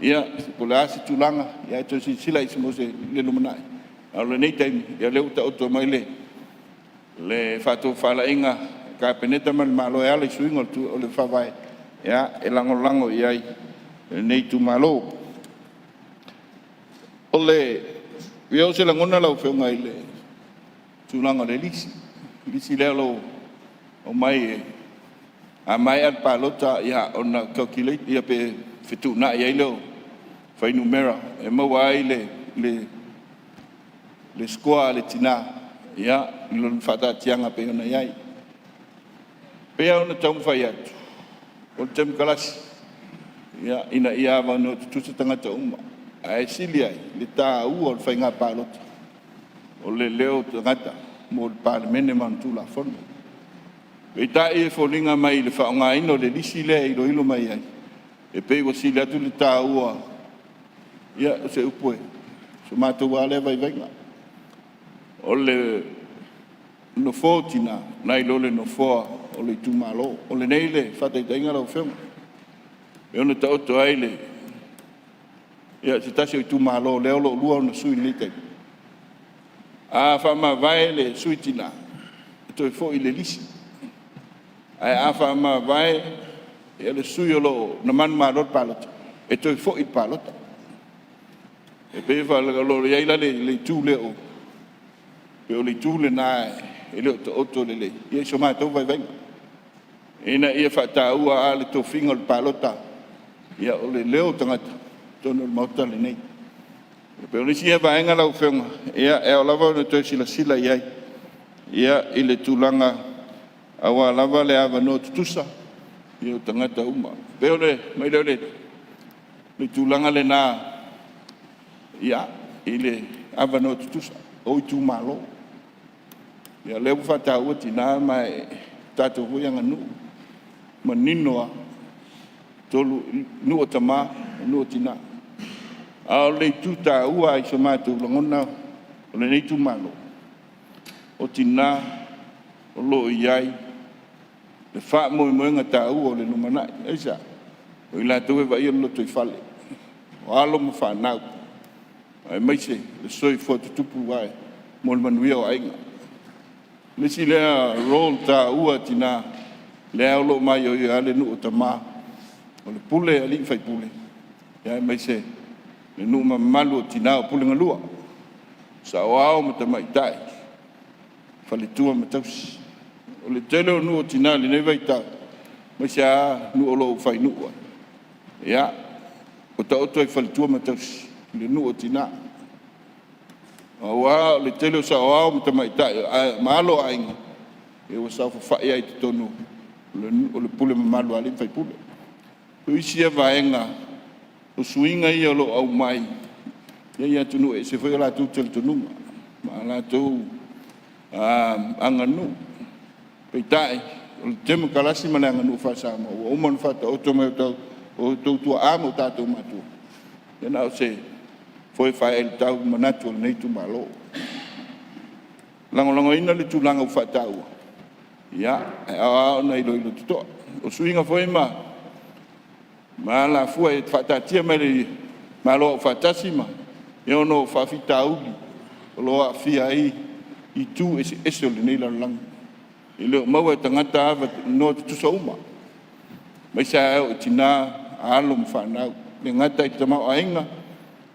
Ia, po le asi tūlanga. Ia eto si sila i mo se le lumanai. Au le nei taimi. Ia leu ta oto mai le. Le whatou whala inga. Ka peneta ma le malo e ala i suinga o le whawai. Ia, e lango i ai. Nei tu malo. O le. Ia o se langona lau whiunga i le. Tūlanga le lisi. Lisi leo lo. O mai e. A mai al palota ia ona calculate ia pe fitu na ia lo fai numera e mawai le score le tina ia lo fata tianga pe ona ia pe ona tau fai atu o tem kalas ia ina ia va no tu se tanga ta uma ai silia le ta u o fai nga palota o le leo tangata mo Palemene man tu la forma. E tae e wholinga mai le whaonga ino le lisi le ilo mai ai. E pei wa sile atu le tā ua ia se upoe so mātou ale vai venga o le no fotina nai lole no foa o le tumalo o le nei le whataitainga lau whiunga e ona ta oto aile ia se tasi o tumalo leo lo lua ona sui nitei a whama vai le sui tina to fo i le lisi ai a whama vai e le sui o lo na man marot palota e to fo i palota e pe fa lo ia le tu le o pe o le tu le na e le oto le ia so ma to vai venga ina ia fa ta ua a le to finga le palota ia o le leo tangata tono mauta le nei pe o le sia va enga lau fenga ia e o lava no to sila ia ia i le tulanga awa lava le ava no tusa ia o tangata uma pe o le mai le tulanga le na ia i le ava no tusa o tu malo ia le fa ta ua tina mai tato huanga nu maninoa tolu nu o tama nu o tina a le tuta ua i so matu longona o le nei tu malo o tina o lo iai le fa mo ngata ua o le numana esa o ila tu va i lo tu fale o alo mo fa na ai mai se le soi fo tu Tupua mo manuia o ainga le si le roll ta ua tina le lo mai o ia le nu o tama o le pule ali fai pule ia mai se le nu malu tina o pule ngalua sa o mo te mai tai fale tua mo taus o le tele o nu o tina le nei vai ta mai se a nu o lo fai nu ia o ta o toi fale tua mo taus le nu o tina o le tele o sa o mo te mai tai malo ainga e o sa fa ia i tonu o le pule malu ali fai pule o isia vaenga o suinga ia lo au mai ia tunu e se foi la tu tel tunu ma la tu anganu peitai o temo kalasi mana anganu fa sa mo o mon fa o to me to o tu amo tato matu e na se foi Faraile tau manatu nei tu malo lango ina le tu langa fa tau ia a nei lo to o suinga foi ma la fua e fatatia mai ma lo fatasima eu no fa fitau lo a fia ai i tu ese le nei la lang ile mau e tangata ava no tu so uma mai sa o tina alum fa na le ngata i tama ainga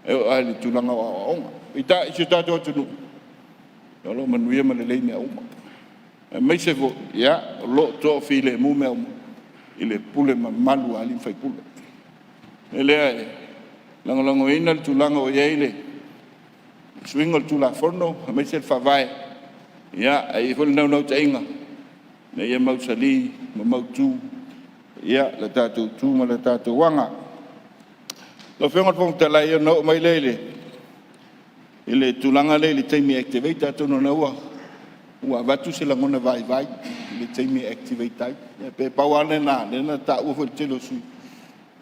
e ai tu langa o onga ita i se tato tu no lo manuia ma le leina uma mai se vo ya lo to file mu me ile pule malu ali fai pule ele lango ina tu lango yeile swingo tu la forno mai se fa vai ya ai fo no tainga ne ia mau sali mau tu ia la tatu tu ma la tatu wanga lo fenga fong tala ia no mai lele ile tu langa lele taimi activate tatu no na ua vatu se langona vai le taimi activate ia pe pawane na ta u fo telo su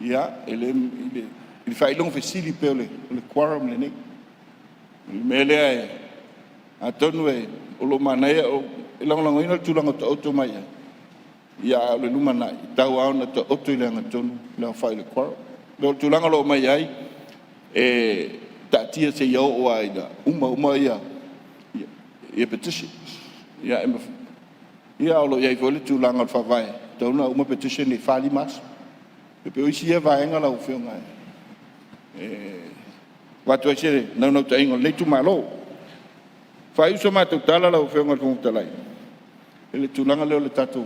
ia ele fai long facili pe le quorum le ne mele ai atonu e o lo manai o lango ina tu lango to mai ia le lumana tau au na to oto ile ngatonu le fai le quorum lo tu lango lo mai ai e tatia se yo o ai da uma ia petition ia ia lo ia vole tu lango fa vai to na uma petition ni fali mas pe o isia vai nga la ufionga watu ese no tengo le tu malo fai uso ma tu tala la ufionga con talai ele tu langa le tatu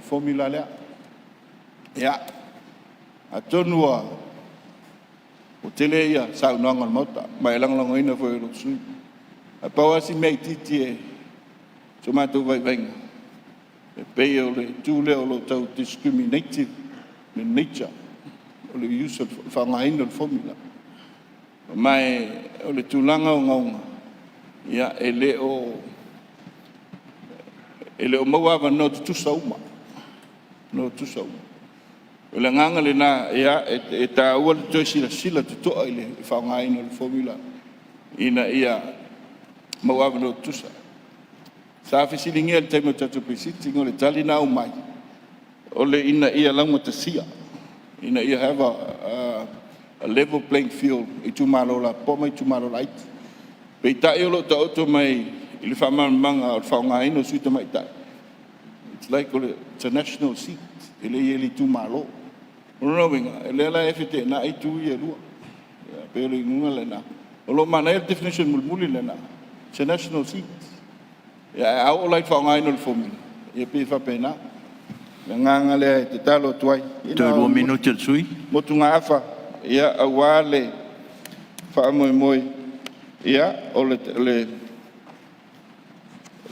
formula le ya atonua o tele ia sa no ngal mota mai lang ina fo lo su a pawasi me titi so ma tu vai venga pe o le tu le o lo tau discriminative in nature o le use of whangaina o formula mai o le tūlanga o ngaunga ia e le o mauawa no tusa uma O le nganga le na ia e ta ua le toi sila tutoa i le whaongaina le formula. Ina ia mauawa no tusa. Sa fisilingia le taimo tatu pesiti ngole tali na umai. O le ina ia lango tasia. Ina ia have a level playing field. I tumalo la poma i tumalo la iti. Pe tai o lo ta oto mai i le whamamanga o whaongaina o suita mai tai. It's like it's a national seat. Ele ili tumalo. Ono winga, ele la efite na i tu i lua. Pe le ngunga le na. O lo mana e definition mulmuli le na. It's a national seat. Ya au lai whaongaina le fomi. Ia pe whapena. Nganga le te talo tuai. Te 2 minuti al sui. Motu ngā awha. Ia awa le whaamoe moe. Ia o le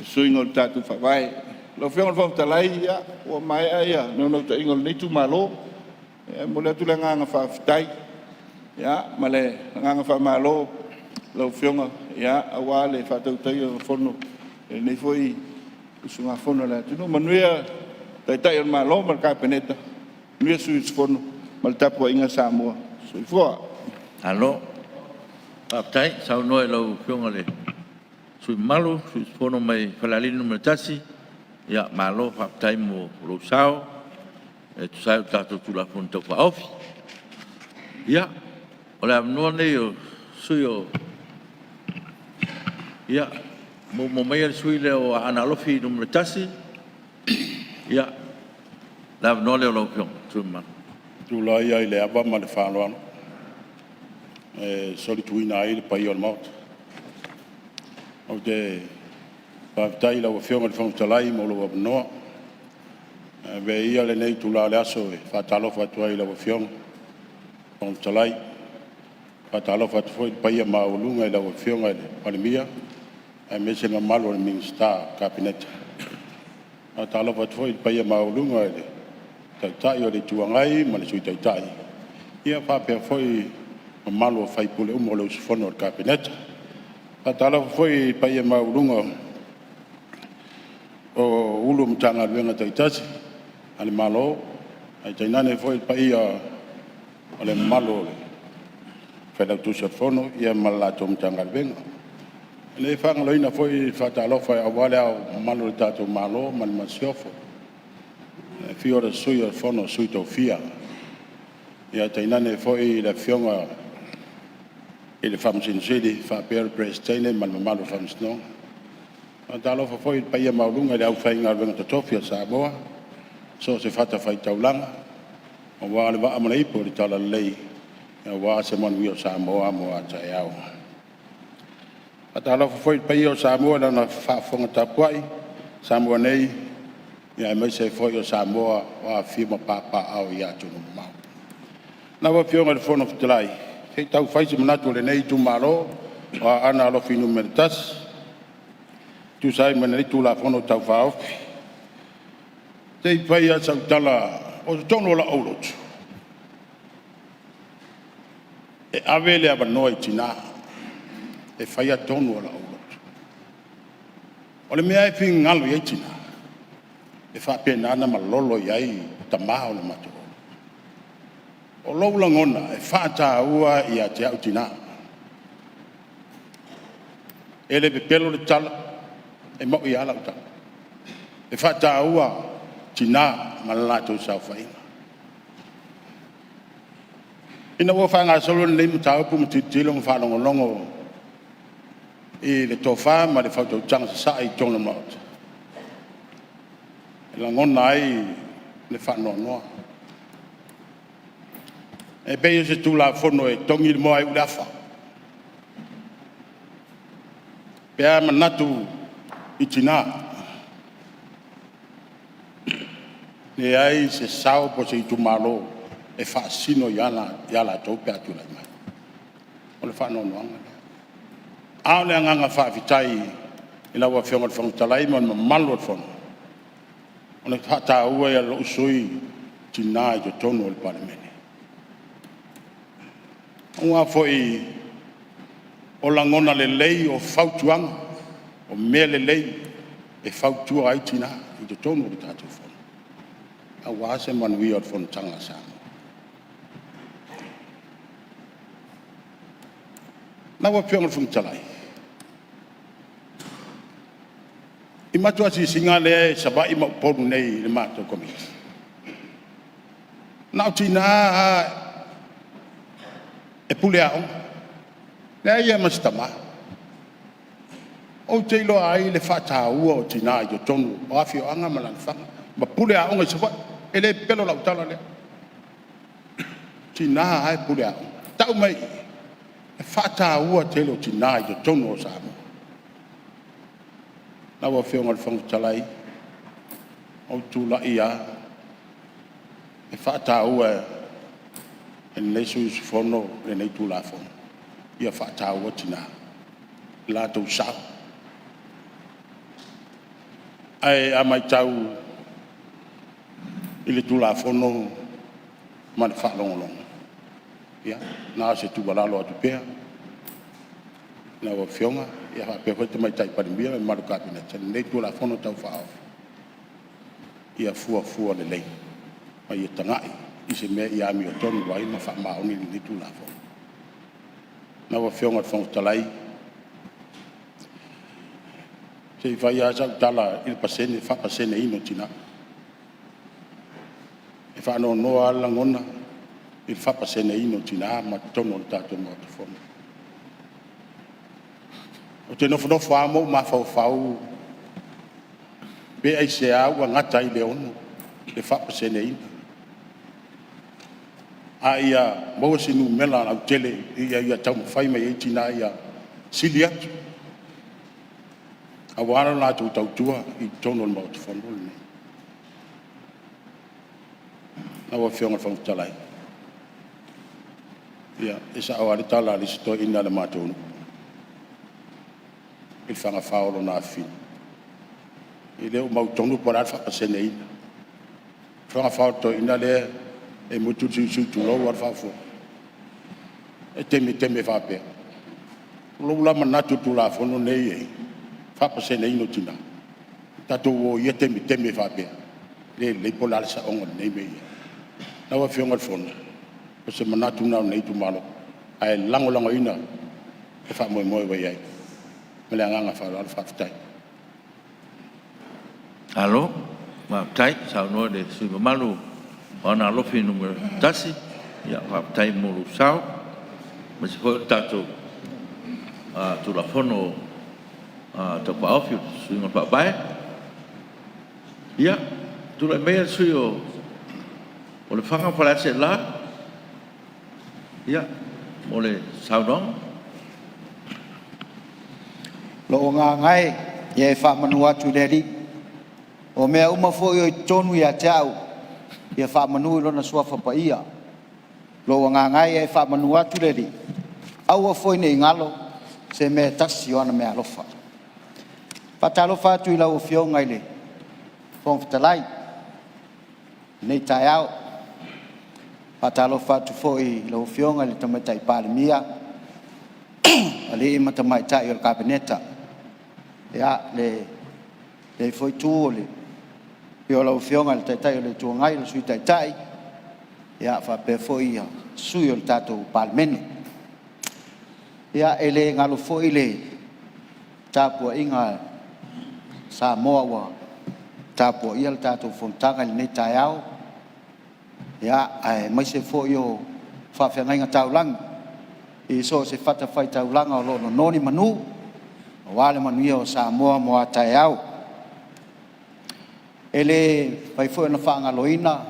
suingo le tatu whawai. Lo whionga le whamtalai ia. Ua mai ia. Nono ta ingo le nitu malo. Mo le atu le nganga whaafitai. Ia. Ma le nganga whamalo. Lo whionga. Ia awa le whaatautai o whono. Nei foi usunga whono le atu. No manuia. Tai on malo mal ka peneta. Nuia sui whono. Mal tapua inga Samoa. Sui fua. Alo. Aptai, sau noe lau whionga le. Sui malu, sui whono mai whalalinu me tasi. Ia malo, aptai mo lo sao. E tu sai o tato tula whono tau whaofi. Ia. O le amnua nei o sui o. Ia. Mo mai sui le o analofi numero tasi. Ia. La amnua le o lau whionga. Sui malu. Tula ia i le aba ma le whanoano. Sori tuina ai le pai o le maut. O te whaafitai lau a whionga le whamtalai mo lo wapanoa. Ve ia le nei tula le aso e whaatalofa atua i lau a whionga. Whamtalai. Whaatalofa atua i le pai a maulunga i lau a whionga i le Palemene. E mese ngā malo le Minister Kabineta. Whaatalofa atua i le pai a maulunga i le taitai o le tuangai ma le sui taitai. Ia whapea foi malo fai pule umo le usifono o le kabineta. Whaatalofa foi pai e maulunga o ulu mtanga luenga taitasi. Ale malo, ai tainane foi pai o le malo le whelautusa fono ia malato mtanga luenga. Le whangaloina foi whaatalofa e awale au malo le tato malo ma le masiofo. Fiora sui o fono sui tau fia. Ia tainane foi le fionga i le whamsinsiri, whapea prestene, ma le mamalo whamsino. Talofa foi pai a maulunga i le au whainga ruenga tatofia Samoa. So se whata whai taulanga. O wā le waa mana ipo le tala lei. Ia wā se manui o Samoa mo a tai au. Talofa foi pai o Samoa na whaafonga tapuai. Samoa nei. Ia mai se foi o Samoa o a firma papa au i atunu mau. Na wa fionga le fono fitalai. Hei tau whaisi manatu le nei tu maro o ana alofi numero tas. Tu sai mana tu la fono tau whaofi. Tei whai a sau tala o tono la aulotu. E awele ava noi tina. E whai a tono la aulotu. O le mea e fi ngalo i tina. E whape nana ma lolo iai tamaha o le matu. O loula ngona e whaata ua i a te au tina. E le pepelo le tala, e mo i ala utala. E whaata ua tina ma lato sa whainga. Ina ua whaanga solo nei mta upu mtitilo mwhanongo longo i le tofa ma le whautau tanga sa i tona maut. E la ngona ai le whanoa noa. E pei se tu la fono e tongi le moa i ulafa. Pea manatu i tina. Ne ai se sao po se i tu malo e whaasino yala tau pea tu lai mai. O le whanau noanga. Ao le anganga whaafitai i lawa whionga le whangutalai ma malo le fono. O le hata ua ia lo usui tina i to tono le Palemene. Ua foi o langona le lei o fautuanga, o mea le lei e fautua ai tina i te tono le tātou whona. awa se manui o fon tanga sa na wa fiong fun talai i matua si singa le sabai ma ponu nei le mato komiti na tina e pule a le ia mastama o te lo ai le fata ua o tina i tonu o afio anga malanfanga ma pule a onga sabai ele pelo la utala le tina ai pule a tau mai e fata ua te lo tina i tonu o sama na wa fionga le fonga talai o tu la ia e fata ua e nei sui fono e nei tu la fono ia fata ua tina la tau sa ai a mai tau ile tu la fono ma fa long ia na se tu bala lo tu pe na wa fionga ia fa pe ko te mai tai pa mbia ma lu ka pina tsa nei tu la fono tau fa ia fua le lei ma ia tangai i se me ia mi o tonu wai ma fa ma oni ni tu la fono na wa fionga fonga talai se vai a sa tala il pasene fa pasene ino tina e fa no ala ngona il fa pasene ino tina ma tono tato mo to fono o te no fono fa mo ma fa be ai se a wa ngata i le ono e fa pasene ino a ia mo se nu mela au tele ia tau fai mai tina ia siliat a wara la tu tau tua i tono mo to fono ni na wa fionga fong talai ia isa awari tala li sto ina le mato il fanga faolo na fi ile o mau tonu por alfa pasene ina fanga faolo to ina le e mutu tu lo war fa fo e teme fa pe lo la manatu tu la fono nei fa pasene ino tina tato wo ye teme fa pe le polar sa ongo nei me na wa fionga fono o se manatu na nei tu malo ai lango ina e fa mo we ai me le anga fa la fa tai alo ma tai sa no de su malu ona lo finu tasi ya fa tai mo lu sao ma se fo tato tu la fono to pa ofio su no pa bai ya tu le me su yo o le fanga para se la ya mo le sao dong lo nga ngai ye fa manua tu dedi o me uma fo yo tonu ya tau ye fa manu lo na sua fa pa ia lo nga ngai ye fa manua tu dedi au fo ni ngalo se me tasi ona me alofa patalo fa tu la o fio ngai le fon ftalai nei taiao patalo fa tu fo i lo fio ngai le tamatai Palemene ali mata mai tai o kabineta ya le foi tu le yo lo fionga le tai le tu ngai le sui tai ya fa pe foi sui o tato Palemene ya ele ngalo foi le tapo inga Samoa wa tapo ia le tato fontanga le taiao ya ai mai se foi yo fa fe ngai ngata ulang i so se fata fai tau langa o lono noni manu wale manu o Samoa mo ataiao ele fai foi na fanga loina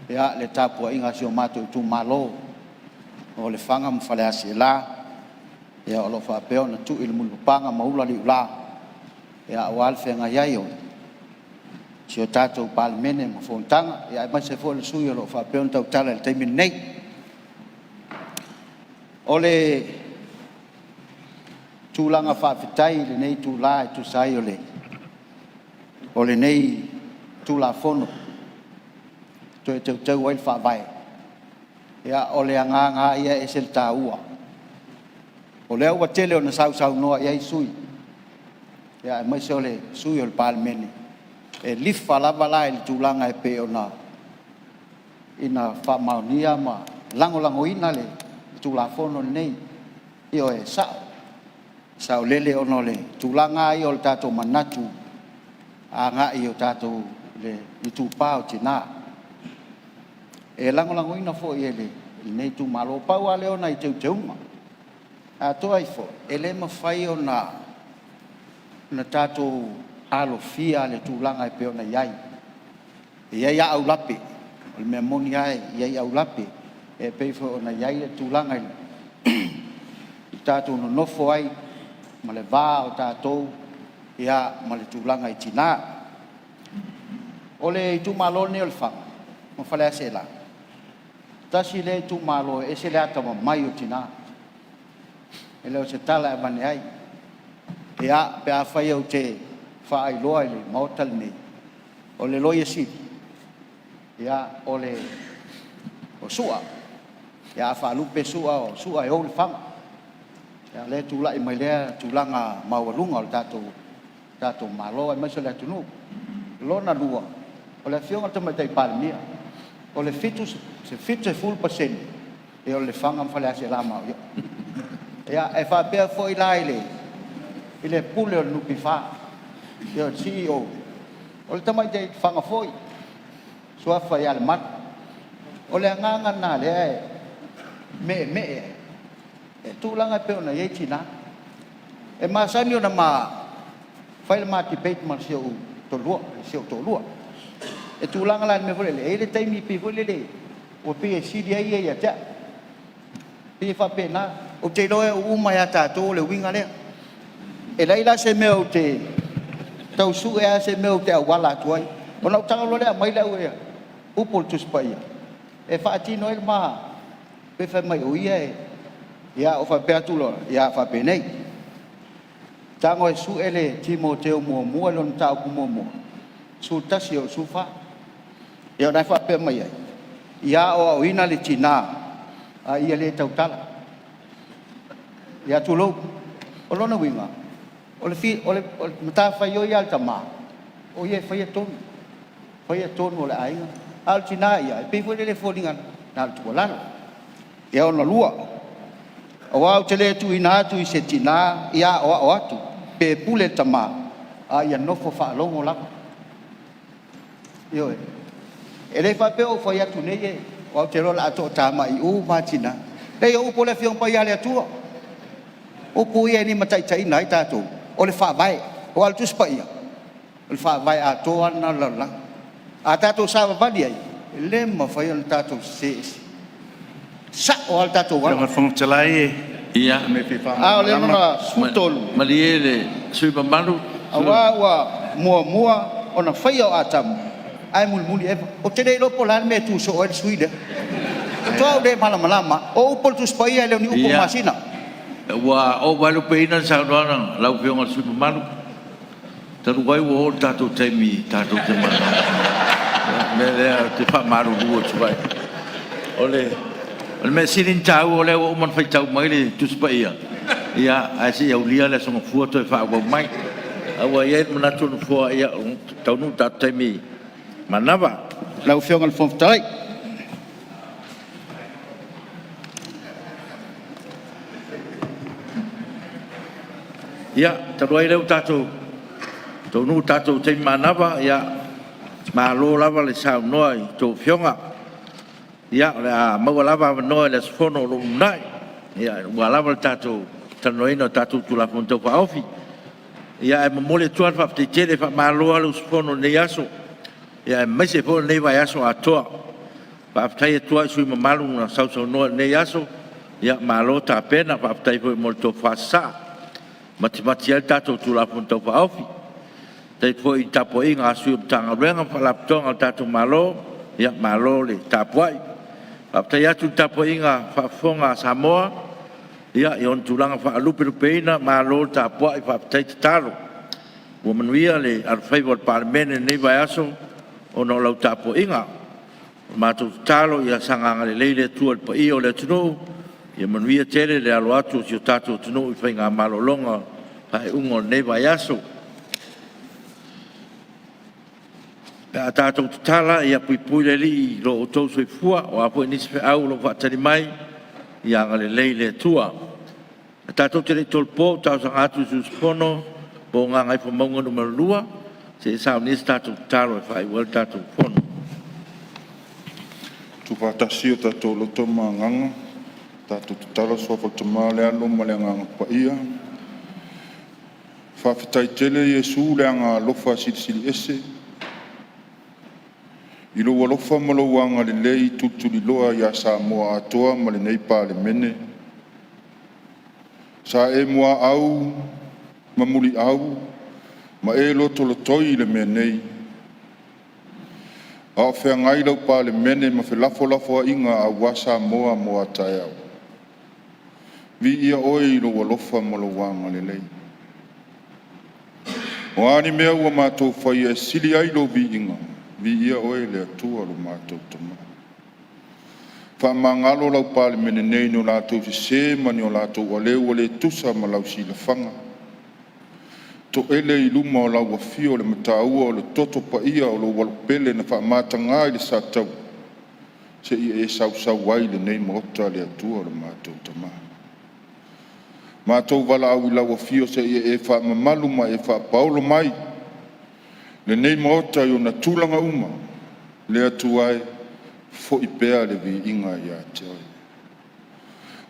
ya le tapu inga sio mato tu malo o le fanga mo fale asila ya o lo fa peo na tu il mulu panga maula li ula ya wal fenga yayo sio tato Palemene mo fontanga ya ma se foi le suyo lo fa peo tau tala le temi nei ole tulanga fa fitai le nei tu la tu sai ole nei tu la fono te wai fa vai ya ole anga ia esel taua ole wa tele ona sau no ia sui ya mai sole sui o Palemene e lifa la bala il tulanga e pe ona ina whamaunia ma lango ina le tulafono nei i o e sao lele ono le tulanga i o le tatou manatu a ngā i o tatou le i Tupua o tina e lango ina fo i ele i nei tu malo pau a leo na i teunga a toa i fo e le mawhai o na tatou alo fia le tulanga i peo na iai ia au lape o le mea moni ai ia au lape e pei fo o na iai le tulanga i tatou no nofo ai ma le vā o tatou ia ma le tulanga i tina o le i tu malo ne o le whanga ma whale ase la tasi le tu malo e se le ata ma mai o tina e leo se tala e mane ai ia pe a whai au te whaai loa le maotal nei o le loia si ia o le o sua ia whaalupe sua o sua e o le whanga ia le tula i mai lea tulanga maualunga o le tatou malo e maisa le atunu lona lua o le fionga tamatai Palemene o le fitu se full percent e o le whanga mwhale ase lama ia e whapea fo i la i le pule o nupi wha i o CEO o le tamatai whanga foi sua whai ale mat o le anganga nā le me e tūlanga peo na iei tina e masani o na whai le mati peit ma sio tolua e tūlanga la me vole le e le taimi pi vole le o pi e siri ai e atea pi e whape na o te roe o umai a tātou le winga lea e leila se mea o te tau su e a se mea o te awala tuai o nau tanga lo lea mai lau ea upol tuspaia e whaatino e maha pe whai mai o ia e ia o whape atulo ia whape nei tango e su ele timo teo mua lon tau ku mua su tasi o su wha ia o nai whape mai ai ia o au ina le tina a ia le tautala ia tulo o lona winga o le mata whai o ia al tama o ia whai e tonu o le ainga al tina ia e pei le fōringa na al tuolano ia o na lua o au te le tu ina atu i se tina ia o atu pe pule tama a ia nofo whaalongo lako io e le whape o whai atu nei e o au te rola ato tama i u matina le o upo le fiong pai ale atua upo ia ni matai nai tātou o le whaavai o al tuspaia o le whaavai atoa na lala a tātou sawa vali ai le ma whai al tātou sa o al tātou wala Fontalai ia Me fifa. a o le nona sutolu Mariele sui mamalu awa mua o na whai o atamu ai muli eva o te rei lopo lan me tu so o el suide toa de malama o upol tuspaia le ni upo masina wa o walu peina sa doana lau fionga sui mamalu tanu wai wo tatou taimi tatou te mana me le te wha maru rua tuai ole me sirin tau ole o man fai tau mai le tuspaia ia asi au lia le songa fuato e wha wa mai awa ia manatu no fua ia tau nu tatou taimi manava lau fionga le fonftai ia taruai leu tatou tau nu tatou taimi manava ia malo lava le sao noa i tau fionga ia le a maua lava noa le sfono lo nai ia ua lava le tatou tanoina tatou tulafon tau whaofi ia e mamole tuan whaptetere wha maloa le sfono nei aso ia e maise po nei vai aso atoa whaptai e tua i sui mamalu na sausau noa nei aso ia malo ta pena whaptai po i mole tau whasa mati al tatou tulafon tau whaofi tai po i tapo inga asu tanga renga whalaptonga tatou malo ia malo le tapuai whaptai atu tapo inga whafonga Samoa ia i on tulanga whaalupeina malo tapuai whaptai te taro ua manuia le arwhaiwa Palemene nei vai aso o no lau tapo inga mātou talo ia sanganga le leile tua le pai o le tunu ia manuia tere le alo atu si o tatou tunu i whainga malolonga pae ungo nei vai aso Pe a tātou tala ia pui pui le li lo o tau soi fua o apo nisi pe au lo whaatari mai ia ngale lei le tua. A tātou tere tolpo tau sang atu suspono po ngā ngai po maunga numero lua se sao nisi tātou talo e whai wal tātou pono. Tu whātasi o tātou loto mā nganga, tātou tala sofa tama le alo ma le nganga pa ia. Whawhitai tele Iesu le anga lofa sili ese. I lo walofa malo wanga le lei tutuli loa ia Samoa Atua ma le nei Palemene. Sa e mua au, ma muli au, ma e loto lotoi le mea nei. A whea ngai lau Palemene ma whe lafo a inga a wa Samoa mo a tae au. Vi ia oe i lo walofa malo wanga le lei. O ani mea ua mātou whai e sili ai lo vi inga. Vi ia oe le atua lo mātou tama. Whamangalo lau Palemene nei no lātou se mani o lātou a leo le tusa ma lau si le whanga. To ele i luma o lau wafio le mataua o le toto pa ia o lo walupele na whamatanga i le sātau. Se ia e sau wai le nei maota le atua lo mātou tama. Mātou wala au i lau wafio se ia e whamamalu ma e whapaulo mai. Le nei maota i o na tūlanga uma, le atuai, fo i pēa le vi inga i a te oi.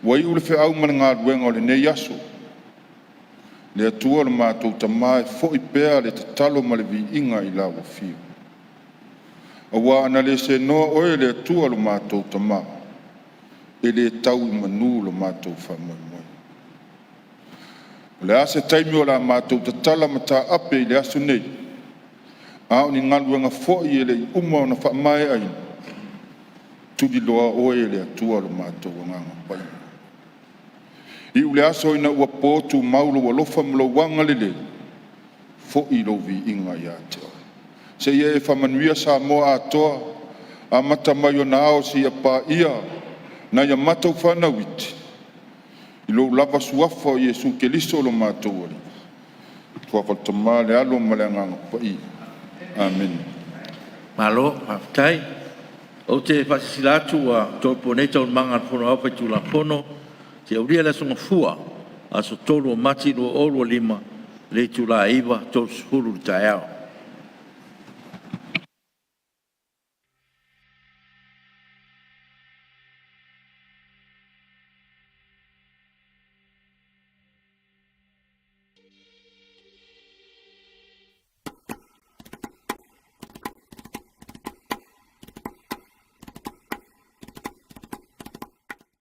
Wai ule whi au mana ngā ruenga o le nei aso, le atua le mātou tamai, fo i pēa le te talo ma le vi inga i la wafio. Awa ana le se noa oe le atua le mātou tamai, e le tau i manu le mātou whamai. Le ase taimi o la mātou te tala mata ape i le aso nei, a ni ngaluanga fo'i ele i uma o na whaamae aina. Tudi loa oe ele atua lo mātou o nganga pai. I ule aso ina ua pōtu maulo wa lofa mlo wanga lele. Fo'i lo vi inga i atea. Se ia e whamanuia Samoa atoa, a mata mai o nao si a pā ia, na ia matau whanawiti. I lo lava suafa o Iesu ke liso lo mātou ali. Tua whatama le alo ma le nganga pai. Amen. Malo, haftai. O te whasilatu a tōpo nei tau manga pono au pai tūla pono, te auria le songa fua, a so tolu o mati no olu o lima, le tūla iwa tō suhuru tae au.